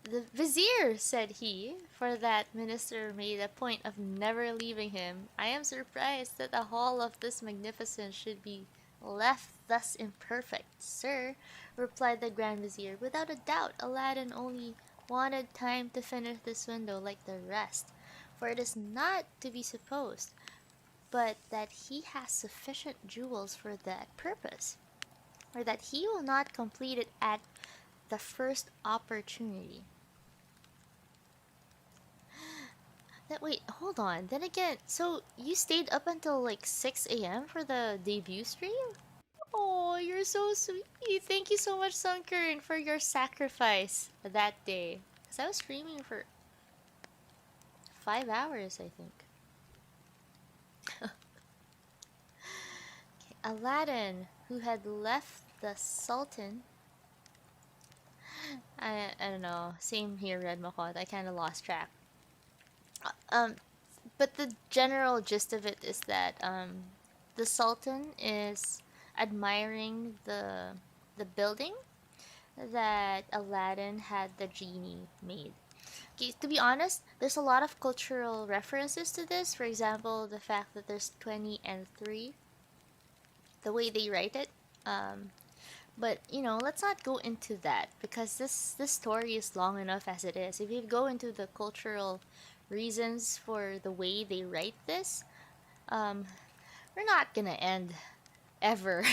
the vizier, said he, for that minister made a point of never leaving him, I am surprised that a hall of this magnificence should be left thus imperfect. Sir, replied the Grand Vizier, without a doubt Aladdin only wanted time to finish this window like the rest, for it is not to be supposed but that he has sufficient jewels for that purpose, or that he will not complete it at the first opportunity. That wait, hold on. Then again, so you stayed up until like 6 a.m. for the debut stream? Oh, you're so sweet. Thank you so much, Sunkern, for your sacrifice that day. Because I was streaming for 5 hours, I think. Okay, Aladdin, who had left the Sultan. I don't know. Same here, Red Makot. I kind of lost track. But the general gist of it is that the Sultan is admiring the building that Aladdin had the genie made. Okay, to be honest, there's a lot of cultural references to this. For example, the fact that there's 20 and 3, the way they write it. But you know, let's not go into that because this story is long enough as it is. If you go into the cultural reasons for the way they write this, we're not gonna end ever.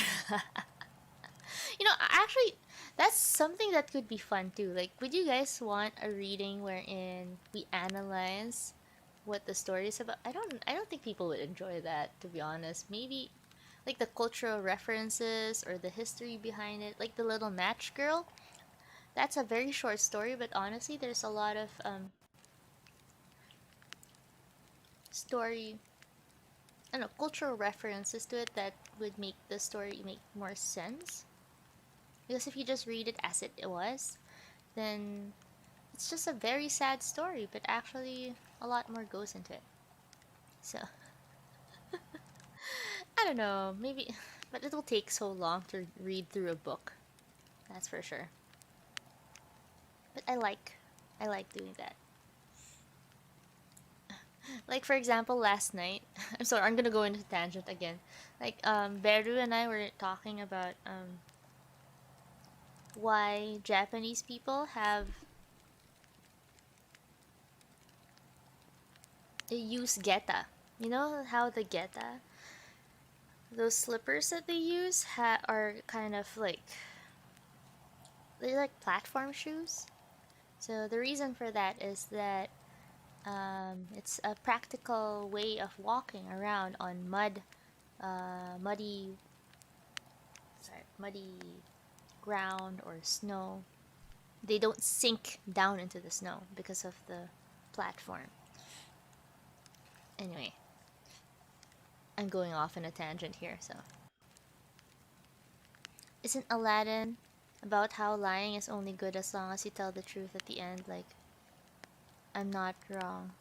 You know, actually, that's something that could be fun too. Like, would you guys want a reading wherein we analyze what the story is about? I don't think people would enjoy that, to be honest. Maybe like the cultural references or the history behind it, like the little match girl. That's a very short story, but honestly, there's a lot of story, I don't know, cultural references to it that would make the story make more sense. Because if you just read it as it was, then it's just a very sad story, but actually a lot more goes into it. So, I don't know, maybe, but it'll take so long to read through a book. That's for sure. But I like doing that. Like for example, last night, I'm sorry, I'm gonna go into tangent again. Like Beru and I were talking about why Japanese people have use geta. You know how the geta, those slippers that they use, are kind of like they're like platform shoes. So the reason for that is that it's a practical way of walking around on muddy, muddy ground or snow. They don't sink down into the snow because of the platform. Anyway, I'm going off on a tangent here, so. Isn't Aladdin about how lying is only good as long as you tell the truth at the end? Like, I'm not wrong.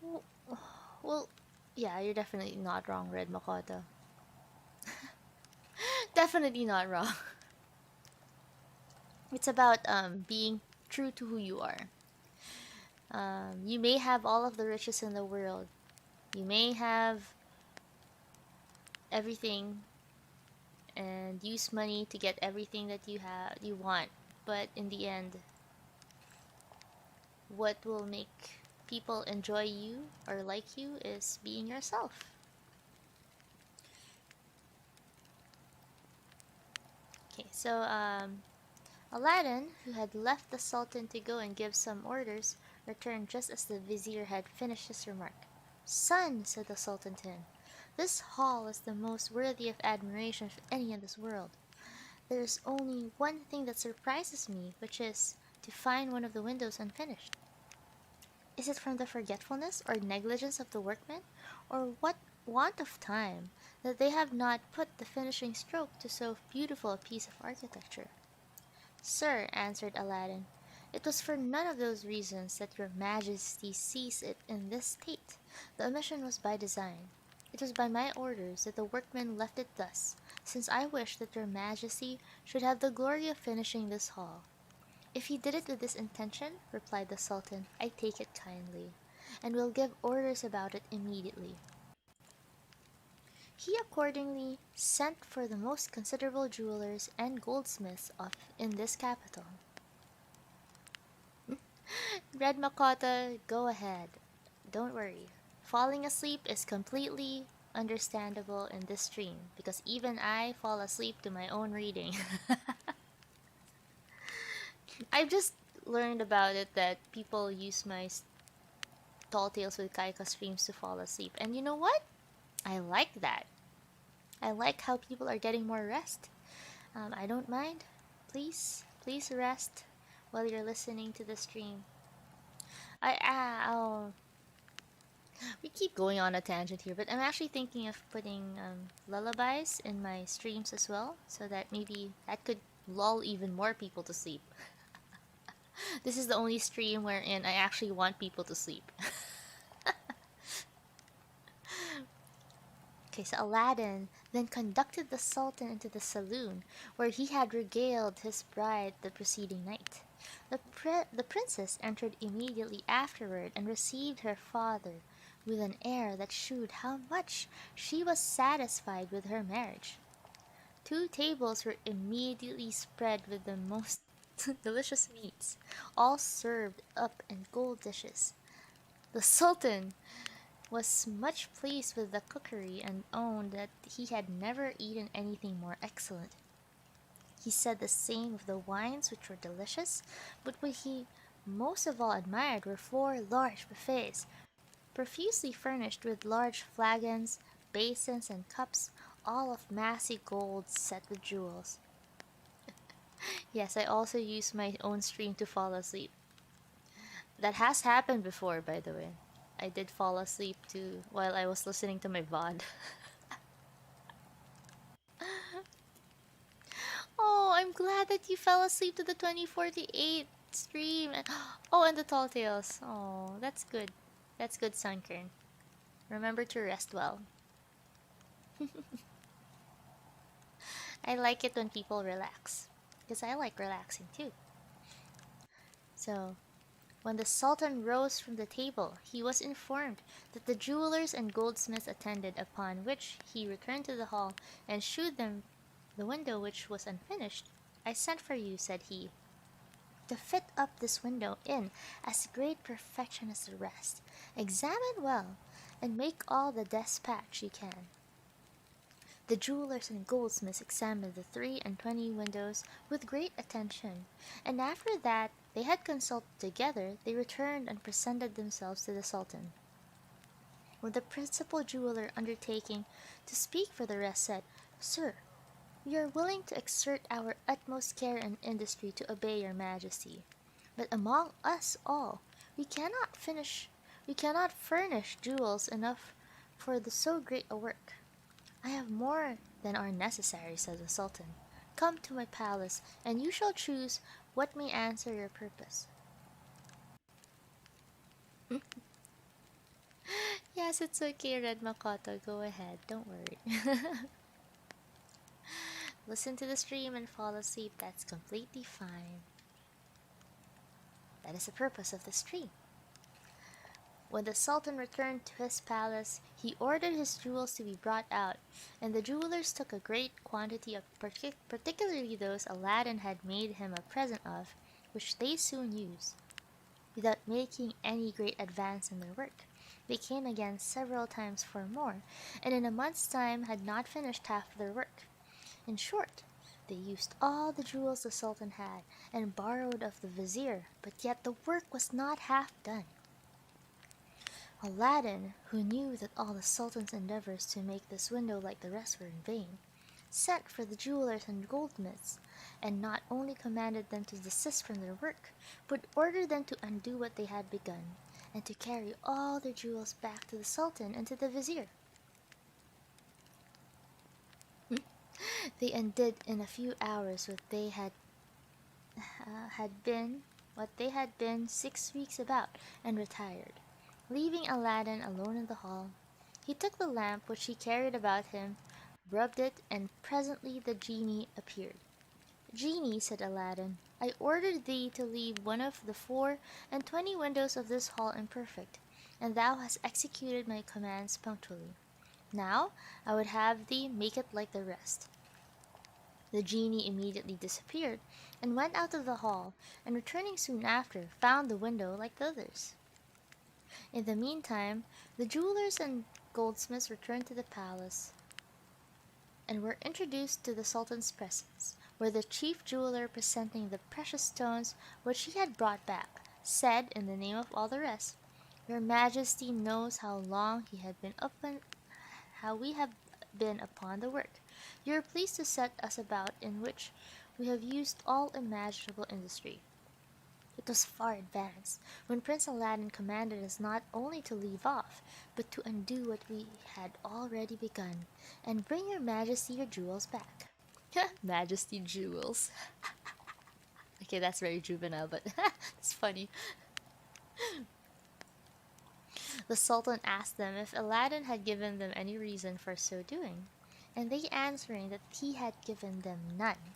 Well, well yeah, you're definitely not wrong, Red Makoto. Definitely not wrong. It's about being true to who you are. You may have all of the riches in the world. You may have everything and use money to get everything that you want, but in the end, what will make people enjoy you or like you is being yourself. Okay, so Aladdin, who had left the Sultan to go and give some orders, returned just as the vizier had finished his remark. "Son," said the Sultan to him, "this hall is the most worthy of admiration of any in this world. There is only one thing that surprises me, which is to find one of the windows unfinished. Is it from the forgetfulness or negligence of the workmen, or what want of time, that they have not put the finishing stroke to so beautiful a piece of architecture?" "Sir," answered Aladdin, "it was for none of those reasons that your Majesty sees it in this state. The omission was by design. It was by my orders that the workmen left it thus, since I wish that your Majesty should have the glory of finishing this hall." "If he did it with this intention," replied the Sultan, "I take it kindly, and will give orders about it immediately." He accordingly sent for the most considerable jewelers and goldsmiths in this capital. Red Makoto, go ahead. Don't worry. Falling asleep is completely understandable in this stream, because even I fall asleep to my own reading. I've just learned about it that people use my Tall Tales with Kaiko streams to fall asleep. And you know what? I like that. I like how people are getting more rest. I don't mind. Please rest while you're listening to the stream. We keep going on a tangent here, but I'm actually thinking of putting lullabies in my streams as well, so that maybe that could lull even more people to sleep. This is the only stream wherein I actually want people to sleep. Okay, so Aladdin then conducted the Sultan into the saloon, where he had regaled his bride the preceding night. The princess entered immediately afterward and received her father with an air that shewed how much she was satisfied with her marriage. 2 tables were immediately spread with the most delicious meats, all served up in gold dishes. The Sultan was much pleased with the cookery and owned that he had never eaten anything more excellent. He said the same of the wines, which were delicious, but what he most of all admired were 4 large buffets, profusely furnished with large flagons, basins, and cups, all of massy gold set with jewels. Yes, I also use my own stream to fall asleep. That has happened before, by the way. I did fall asleep too while I was listening to my VOD. Oh, I'm glad that you fell asleep to the 2048 stream. Oh, and the Tall Tales. Oh, that's good. That's good, Sunkern. Remember to rest well. I like it when people relax, because I like relaxing too. So, when the Sultan rose from the table, he was informed that the jewelers and goldsmiths attended, upon which he returned to the hall and shewed them the window which was unfinished. "I sent for you," said he, "to fit up this window in as great perfection as the rest. Examine well, and make all the dispatch you can. The jewelers and goldsmiths examined the 3 and 20 windows with great attention, and after that they had consulted together, they returned and presented themselves to the Sultan. When the principal jeweler undertaking to speak for the rest said, "Sir, we are willing to exert our utmost care and industry to obey your majesty, but among us all we cannot furnish jewels enough for so great a work." "I have more than are necessary," said the Sultan. "Come to my palace, and you shall choose what may answer your purpose." Yes, it's okay, Red Makoto. Go ahead. Don't worry. Listen to the stream and fall asleep. That's completely fine. That is the purpose of the stream. When the Sultan returned to his palace, he ordered his jewels to be brought out, and the jewelers took a great quantity of particularly those Aladdin had made him a present of, which they soon used. Without making any great advance in their work, they came again several times for more, and in a month's time had not finished half their work. In short, they used all the jewels the Sultan had, and borrowed of the vizier, but yet the work was not half done. Aladdin, who knew that all the Sultan's endeavors to make this window like the rest were in vain, sent for the jewelers and goldsmiths, and not only commanded them to desist from their work, but ordered them to undo what they had begun, and to carry all their jewels back to the Sultan and to the vizier. They undid in a few hours what they had been 6 weeks about, and retired, leaving Aladdin alone in the hall. He took the lamp which he carried about him, rubbed it, and presently the genie appeared. "Genie," said Aladdin, "I ordered thee to leave one of the 4 and 20 windows of this hall imperfect, and thou hast executed my commands punctually. Now I would have thee make it like the rest." The genie immediately disappeared, and went out of the hall, and returning soon after, found the window like the others. In the meantime, the jewelers and goldsmiths returned to the palace, and were introduced to the Sultan's presence, where the chief jeweler, presenting the precious stones which he had brought back, said, in the name of all the rest, "Your Majesty knows how we have been upon the work you are pleased to set us about, in which we have used all imaginable industry. It was far advanced when Prince Aladdin commanded us not only to leave off, but to undo what we had already begun, and bring your Majesty your jewels back." Majesty jewels. Okay, that's very juvenile, but it's funny. The Sultan asked them if Aladdin had given them any reason for so doing, and they answering that he had given them none,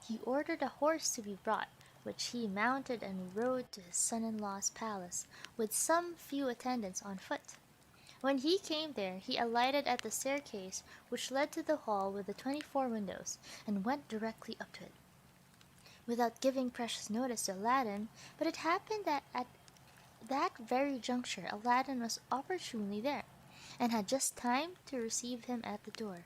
he ordered a horse to be brought, which he mounted and rode to his son-in-law's palace, with some few attendants on foot. When he came there, he alighted at the staircase which led to the hall with the 24 windows, and went directly up to it, without giving precious notice to Aladdin. But it happened that at that very juncture Aladdin was opportunely there, and had just time to receive him at the door.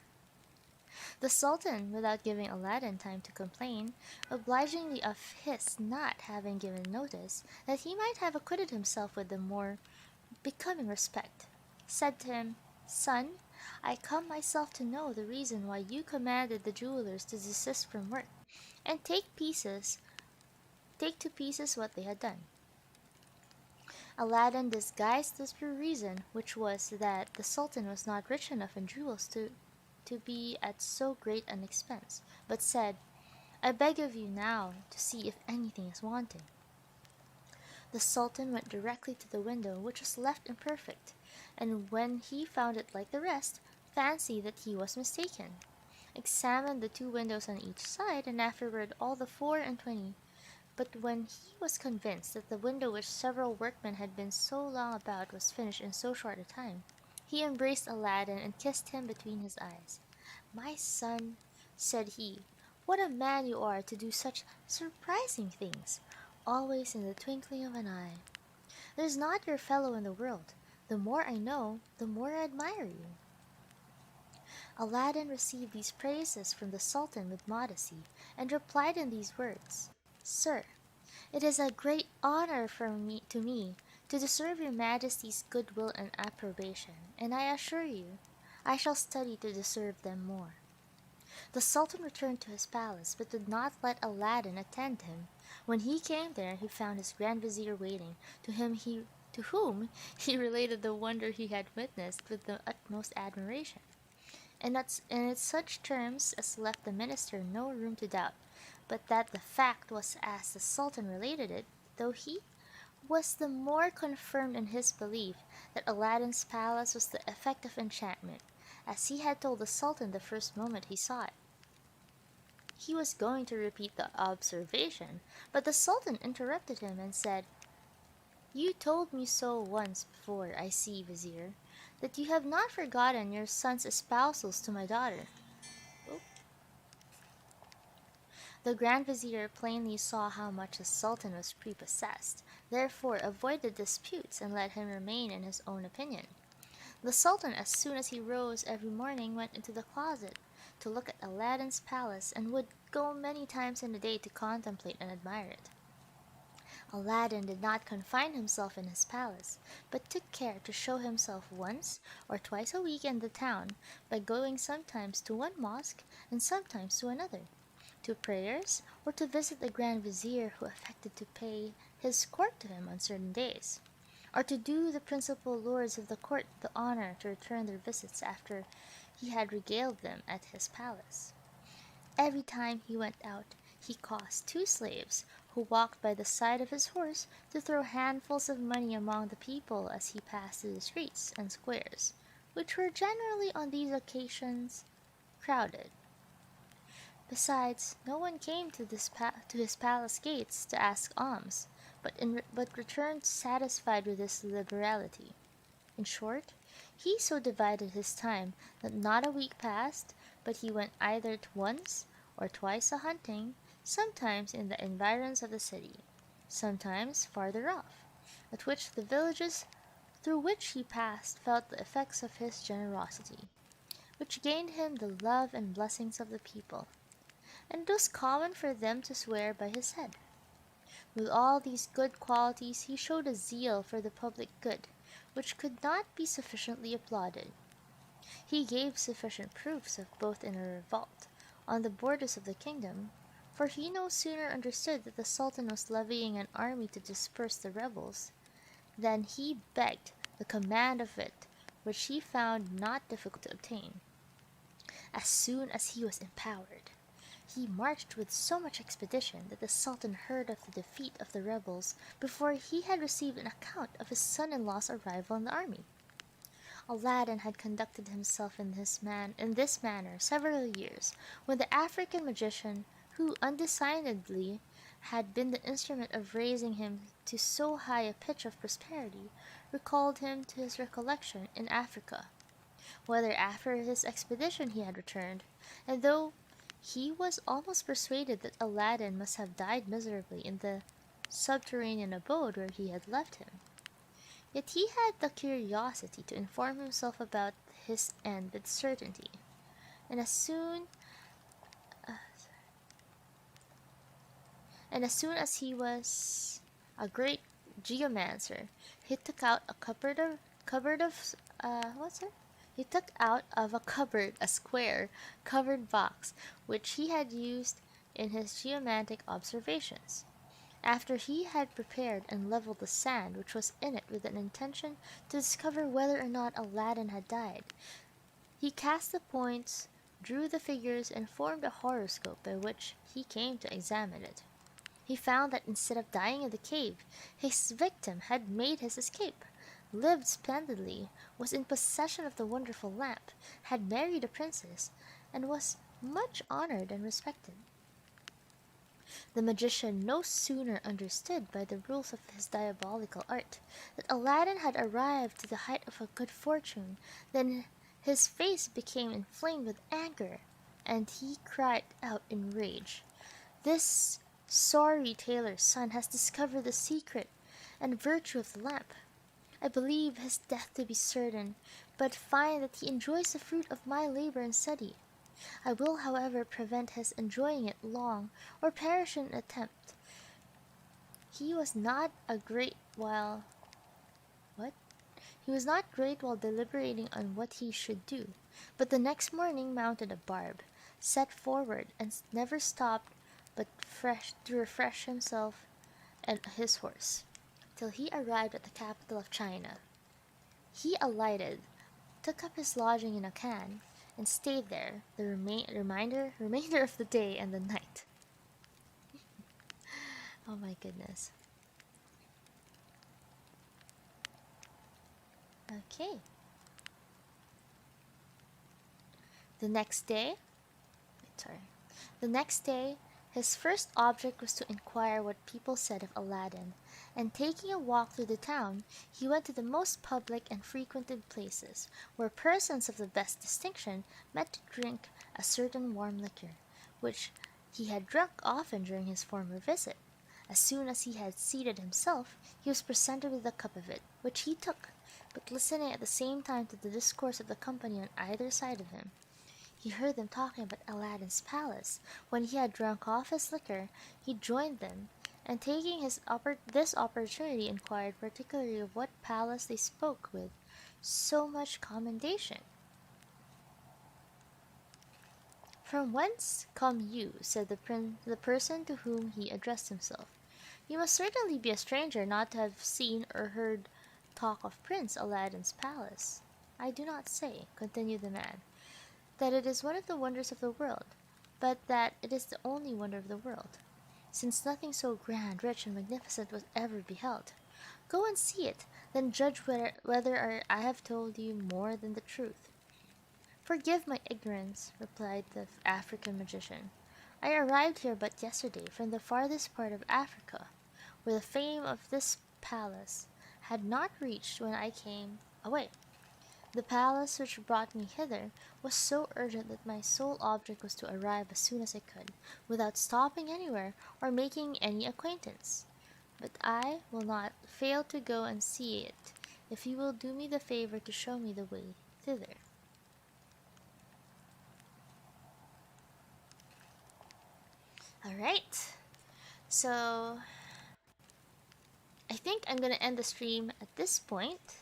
The Sultan, without giving Aladdin time to complain, obligingly of his not having given notice, that he might have acquitted himself with the more becoming respect, said to him, "Son, I come myself to know the reason why you commanded the jewelers to desist from work, and take to pieces what they had done." Aladdin disguised this true reason, which was that the Sultan was not rich enough in jewels to be at so great an expense, but said, "I beg of you now to see if anything is wanting." The Sultan went directly to the window, which was left imperfect, and when he found it like the rest, fancied that he was mistaken, examined the 2 windows on each side, and afterward all the 4 and 20. But when he was convinced that the window which several workmen had been so long about was finished in so short a time, he embraced Aladdin and kissed him between his eyes. "My son," said he, "what a man you are to do such surprising things, always in the twinkling of an eye. There's not your fellow in the world, The more I know, the more I admire you." Aladdin received these praises from the Sultan with modesty, and replied in these words: "Sir, it is a great honor for me to deserve your Majesty's goodwill and approbation, and I assure you I shall study to deserve them more." The Sultan returned to his palace, but did not let Aladdin attend him. When he came there, he found his Grand Vizier waiting, to whom he related the wonder he had witnessed with the utmost admiration, and in such terms as left the minister no room to doubt, but that the fact was as the Sultan related it, though he was the more confirmed in his belief that Aladdin's palace was the effect of enchantment, as he had told the Sultan the first moment he saw it. He was going to repeat the observation, but the Sultan interrupted him and said: "You told me so once before, I see, Vizier, that you have not forgotten your son's espousals to my daughter." Oh. The Grand Vizier plainly saw how much the Sultan was prepossessed, therefore avoided disputes and let him remain in his own opinion. The Sultan, as soon as he rose every morning, went into the closet to look at Aladdin's palace, and would go many times in a day to contemplate and admire it. Aladdin did not confine himself in his palace, but took care to show himself once or twice a week in the town, by going sometimes to one mosque and sometimes to another, to prayers, or to visit the Grand Vizier who affected to pay his court to him on certain days, or to do the principal lords of the court the honor to return their visits after he had regaled them at his palace. Every time he went out he caused two slaves, who walked by the side of his horse, to throw handfuls of money among the people as he passed through the streets and squares, which were generally on these occasions crowded. Besides, no one came to his palace gates to ask alms, but returned satisfied with his liberality. In short, he so divided his time that not a week passed but he went either once or twice a hunting, sometimes in the environs of the city, sometimes farther off, at which the villages through which he passed felt the effects of his generosity, which gained him the love and blessings of the people, and it was common for them to swear by his head. With all these good qualities he showed a zeal for the public good which could not be sufficiently applauded. He gave sufficient proofs of both in a revolt on the borders of the kingdom, for he no sooner understood that the Sultan was levying an army to disperse the rebels, than he begged the command of it, which he found not difficult to obtain. As soon as he was empowered, he marched with so much expedition that the Sultan heard of the defeat of the rebels before he had received an account of his son-in-law's arrival in the army. Aladdin had conducted himself in this manner several years, when the African magician, who undesignedly had been the instrument of raising him to so high a pitch of prosperity, recalled him to his recollection in Africa, whether after his expedition he had returned, and though he was almost persuaded that Aladdin must have died miserably in the subterranean abode where he had left him, yet he had the curiosity to inform himself about his end with certainty, and uh, as soon as he was a great geomancer, he took out a cupboard of what's it? He took out of a cupboard a square covered box which he had used in his geomantic observations. After he had prepared and leveled the sand which was in it with an intention to discover whether or not Aladdin had died, he cast the points, drew the figures, and formed a horoscope by which he came to examine it. He found that instead of dying in the cave, his victim had made his escape, lived splendidly, was in possession of the wonderful lamp, had married a princess, and was much honored and respected. The magician no sooner understood by the rules of his diabolical art that Aladdin had arrived to the height of a good fortune than his face became inflamed with anger, and he cried out in rage, "This sorry tailor's son has discovered the secret and virtue of the lamp. I believe his death to be certain, but find that he enjoys the fruit of my labor and study. I will, however, prevent his enjoying it long, or perish in an attempt. He was not a great while. What? He was not great while deliberating on what he should do, but the next morning mounted a barb, set forward, and never stopped but fresh to refresh himself and his horse, till he arrived at the capital of China. He alighted, took up his lodging in a can, and stayed there the remainder of the day and the night. Oh my goodness. Okay. The next day, sorry. The next day, his first object was to inquire what people said of Aladdin, and taking a walk through the town, he went to the most public and frequented places, where persons of the best distinction met to drink a certain warm liquor, which he had drunk often during his former visit. As soon as he had seated himself, he was presented with a cup of it, which he took, but listening at the same time to the discourse of the company on either side of him. He heard them talking about Aladdin's palace. When he had drunk off his liquor, he joined them, and taking this opportunity, inquired particularly of what palace they spoke with so much commendation. "From whence come you?" said the person to whom he addressed himself. "You must certainly be a stranger not to have seen or heard talk of Prince Aladdin's palace." "I do not say," continued the man, "that it is one of the wonders of the world, but that it is the only wonder of the world, since nothing so grand, rich, and magnificent was ever beheld. Go and see it, then judge whether I have told you more than the truth." "Forgive my ignorance," replied the African magician. "I arrived here but yesterday from the farthest part of Africa, where the fame of this palace had not reached when I came away. The palace which brought me hither was so urgent that my sole object was to arrive as soon as I could, without stopping anywhere or making any acquaintance. But I will not fail to go and see it, if you will do me the favor to show me the way thither." Alright, so I think I'm gonna end the stream at this point.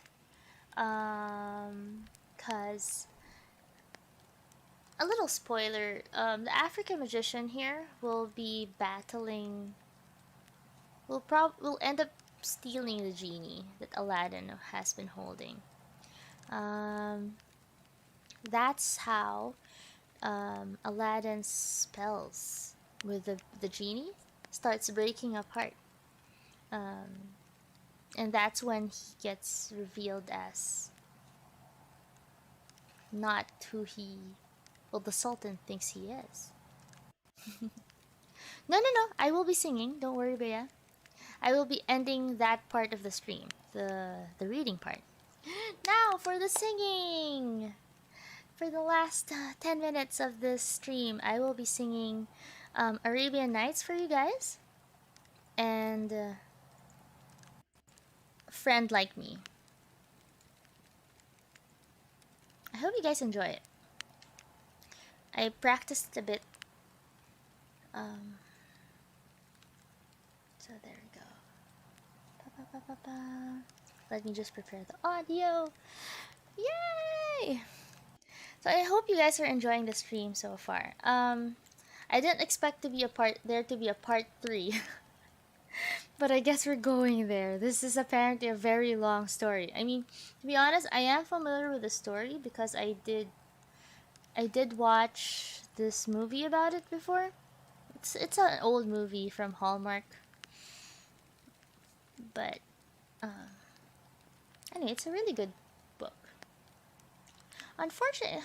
Cause a little spoiler, the African magician here will be battling. Will end up stealing the genie that Aladdin has been holding. Um, that's how Aladdin's spells with the genie starts breaking apart. And that's when he gets revealed as not who the Sultan thinks he is. No. I will be singing. Don't worry, Bea. I will be ending that part of the stream, the reading part. Now for the singing. For the last 10 minutes of this stream, I will be singing Arabian Nights for you guys, and Friend Like Me. I hope you guys enjoy it. I practiced a bit. So there we go. Let me just prepare the audio. Yay! So I hope you guys are enjoying the stream so far. I didn't expect to be there to be a part 3. But I guess we're going there. This is apparently a very long story. I mean, to be honest, I am familiar with the story because I did watch this movie about it before. It's an old movie from Hallmark. But anyway, it's a really good book. Unfortunately,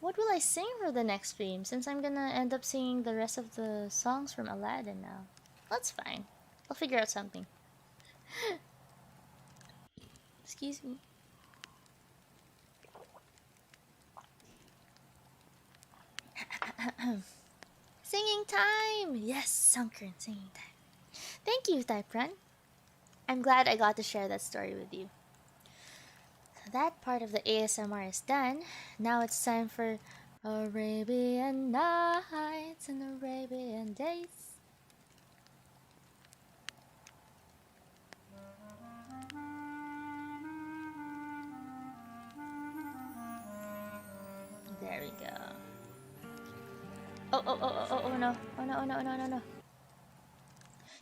what will I sing for the next stream since I'm gonna end up singing the rest of the songs from Aladdin now? That's fine. I'll figure out something. Excuse me. Singing time! Yes, sunken singing time. Thank you, Type Run. I'm glad I got to share that story with you. that part of the ASMR is done. Now it's time for Arabian Nights and Arabian Days. There we go. Oh no. Oh no, oh no, oh no, no, no.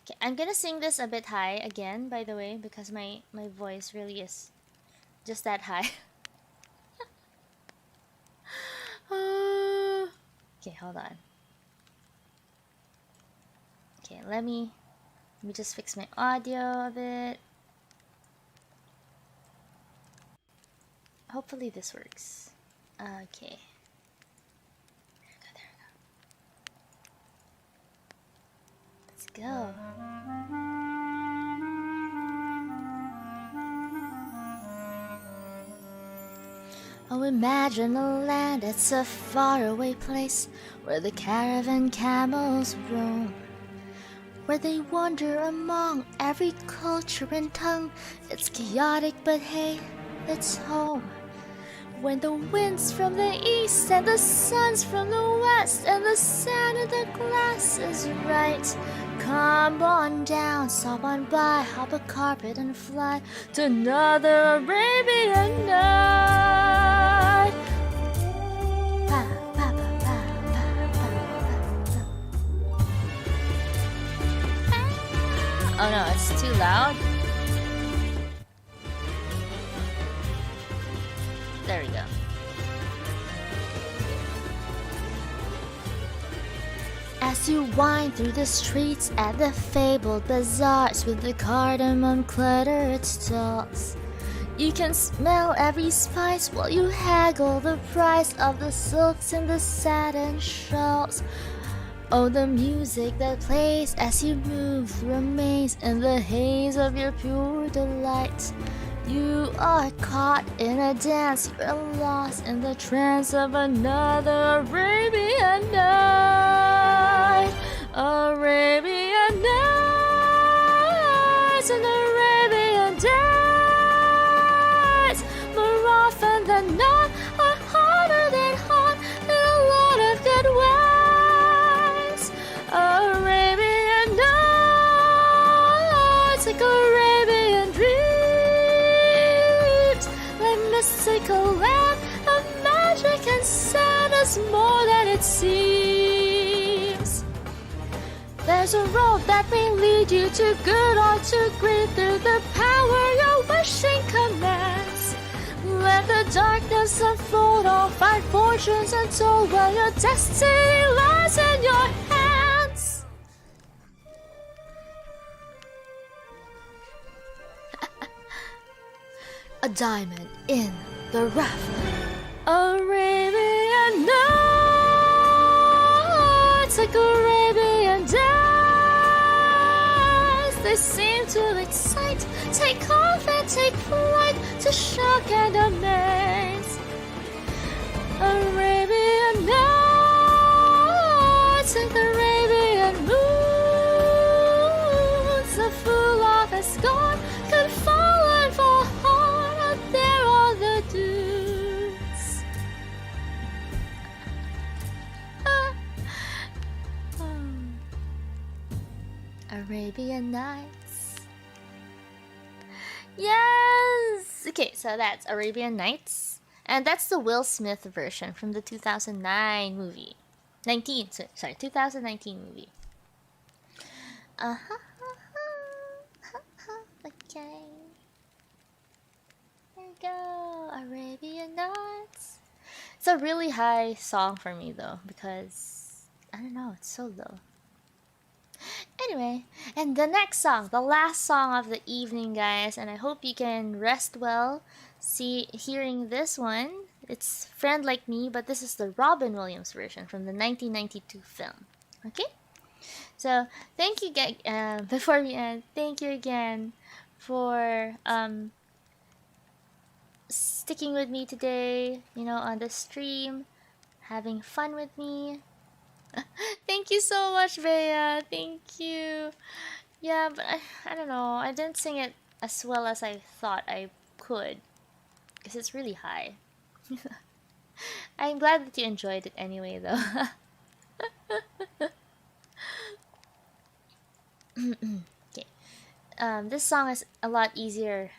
Okay, I'm gonna sing this a bit high again, by the way, because my voice really is just that high. Okay, hold on. Okay, let me just fix my audio a bit. Hopefully this works. Okay. There we go. Let's go. Oh, imagine a land that's a faraway place where the caravan camels roam, where they wander among every culture and tongue. It's chaotic, but hey, it's home. When the wind's from the east and the sun's from the west and the sand in the glass is right, come on down, stop on by, hop a carpet and fly to another Arabian night. Oh no, it's too loud. There we go. As you wind through the streets at the fabled bazaars with the cardamom cluttered stalls, you can smell every spice while you haggle the price of the silks and the satin shawls. Oh, the music that plays as you move through a maze in the haze of your pure delight. You are caught in a dance, you're lost in the trance of another Arabian night. Arabian nights and Arabian days. More often than not, are harder than hot in a lot of good ways. Arabian nights, like Arabian dreams, like mystical land of magic and sadness more than it seems. There's a road that may lead you to good or to great through the power your wishing commands. Let the darkness unfold, all find fortunes untold, while your destiny lies in your hands. A diamond in the rough. Arabian nights, like Arabian days. They seem to excite, take off and take flight, to shock and amaze. Arabian nights, like Arabian moons. The fool off is gone, could fall and fall hard. Out there are the dudes. Arabian Nights. Yes! Okay, so that's Arabian Nights. And that's the Will Smith version from the 2009 movie. 2019 movie. Okay. There we go. Arabian Nights. It's a really high song for me though, because I don't know, it's so low. Anyway, and the next song, the last song of the evening, guys, and I hope you can rest well hearing this one. It's Friend Like Me, but this is the Robin Williams version from the 1992 film. Okay? So, thank you guys, before we end, thank you again for sticking with me today, on the stream, having fun with me. Thank you so much, Bea. Thank you. Yeah, but I don't know. I didn't sing it as well as I thought I could. because it's really high. I'm glad that you enjoyed it anyway, though. Okay. This song is a lot easier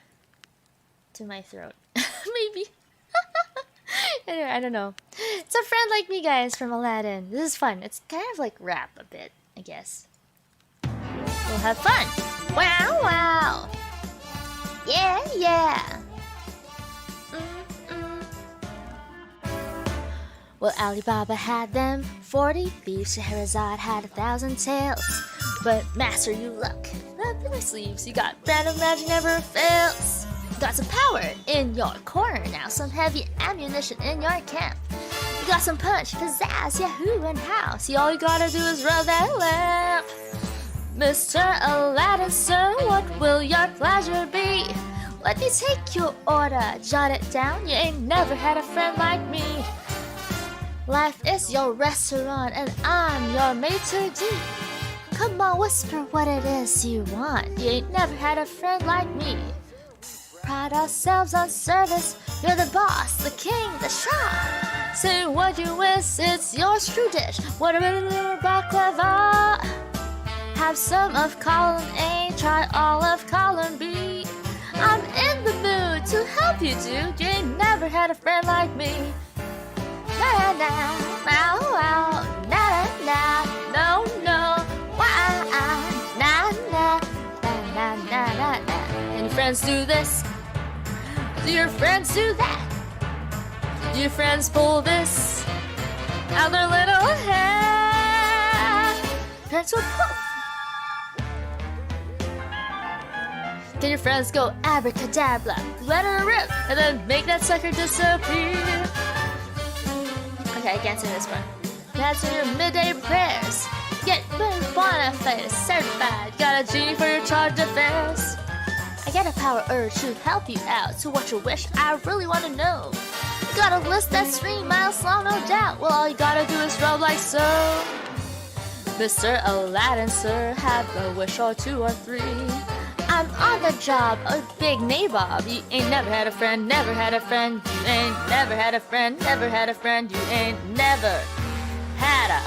to my throat. Maybe. Anyway, I don't know. It's a friend like me, guys, from Aladdin. This is fun. It's kind of like rap a bit, I guess. We'll have fun. Wow, wow. Yeah, yeah. Well, Alibaba had them 40 thieves, Scheherazade had 1,000 tales. But master, you luck. Up in your sleeves, you got random magic never fails. Got some power in your corner now, some heavy ammunition in your camp. You got some punch, pizzazz, yahoo, and how. See, all you gotta do is rub that lamp. Mr. Aladdin, sir, what will your pleasure be? Let me take your order, jot it down. You ain't never had a friend like me. Life is your restaurant and I'm your maitre d'. Come on, whisper what it is you want. You ain't never had a friend like me. Pride ourselves on service. You're the boss, the king, the shah. Say what you wish, it's your true dish. What about a little baklava? Have some of column A, try all of column B. I'm in the mood to help you, dude. You ain't never had a friend like me. Na na na, wow, na na, no no, wow, na na na na na na. And your friends do this. Do your friends do that? Do your friends pull this out their little hair? Friends will pull. Can your friends go abracadabra, let her rip, and then make that sucker disappear? Okay, I can't say this one. That's your midday prayers. Get bona fide certified. Got a genie for your charge affairs. I get a power urge to help you out. So what you wish, I really want to know. You got a list that's 3 miles long, no doubt. Well, all you gotta do is rub like so. Mr. Aladdin, sir, have a wish or 2 or 3. I'm on the job, a big nabob. You ain't never had a friend, never had a friend. You ain't never had a friend, never had a friend. You ain't never had a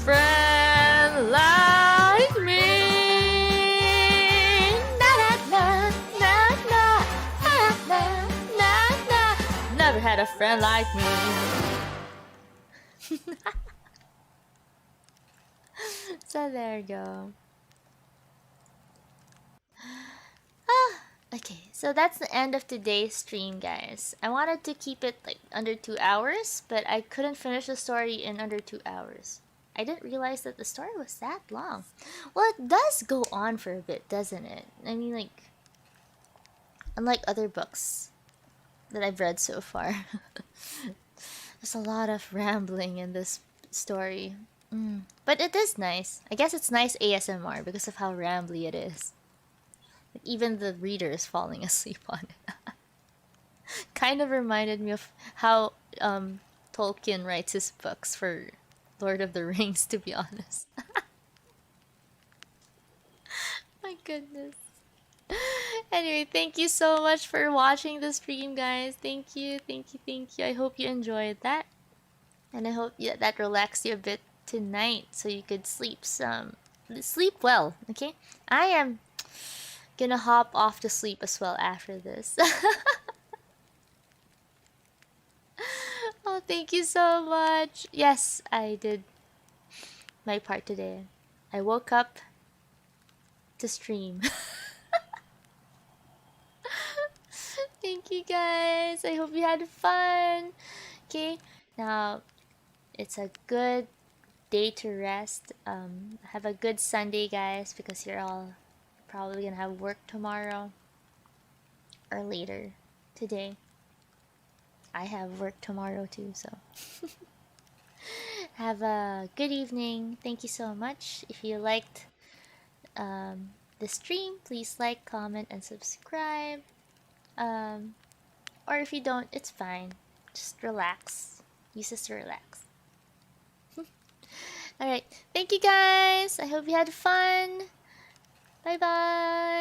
friend like me. Na na na na na na na na. Never had a friend like me. So there you go. Okay, so that's the end of today's stream, guys. I wanted to keep it like under 2 hours, but I couldn't finish the story in under 2 hours. I didn't realize that the story was that long. Well, it does go on for a bit, doesn't it? I mean, like, unlike other books that I've read so far. There's a lot of rambling in this story. But it is nice. I guess it's nice ASMR because of how rambly it is. Even the reader is falling asleep on it. Kind of reminded me of how Tolkien writes his books for Lord of the Rings, to be honest. My goodness. Anyway, thank you so much for watching the stream, guys. Thank you, thank you, thank you. I hope you enjoyed that. And I hope that relaxed you a bit tonight so you could sleep well, okay? I am gonna hop off to sleep as well after this. Oh, thank you so much. Yes, I did my part today. I woke up to stream. Thank you, guys. I hope you had fun. Okay, now it's a good day to rest. Have a good Sunday, guys, because you're all probably gonna have work tomorrow or later today. I have work tomorrow too, so have a good evening. Thank you so much. If you liked the stream, please like, comment, and subscribe. Or if you don't, it's fine. Just relax. Use this to relax. Alright, thank you, guys. I hope you had fun. Bye bye.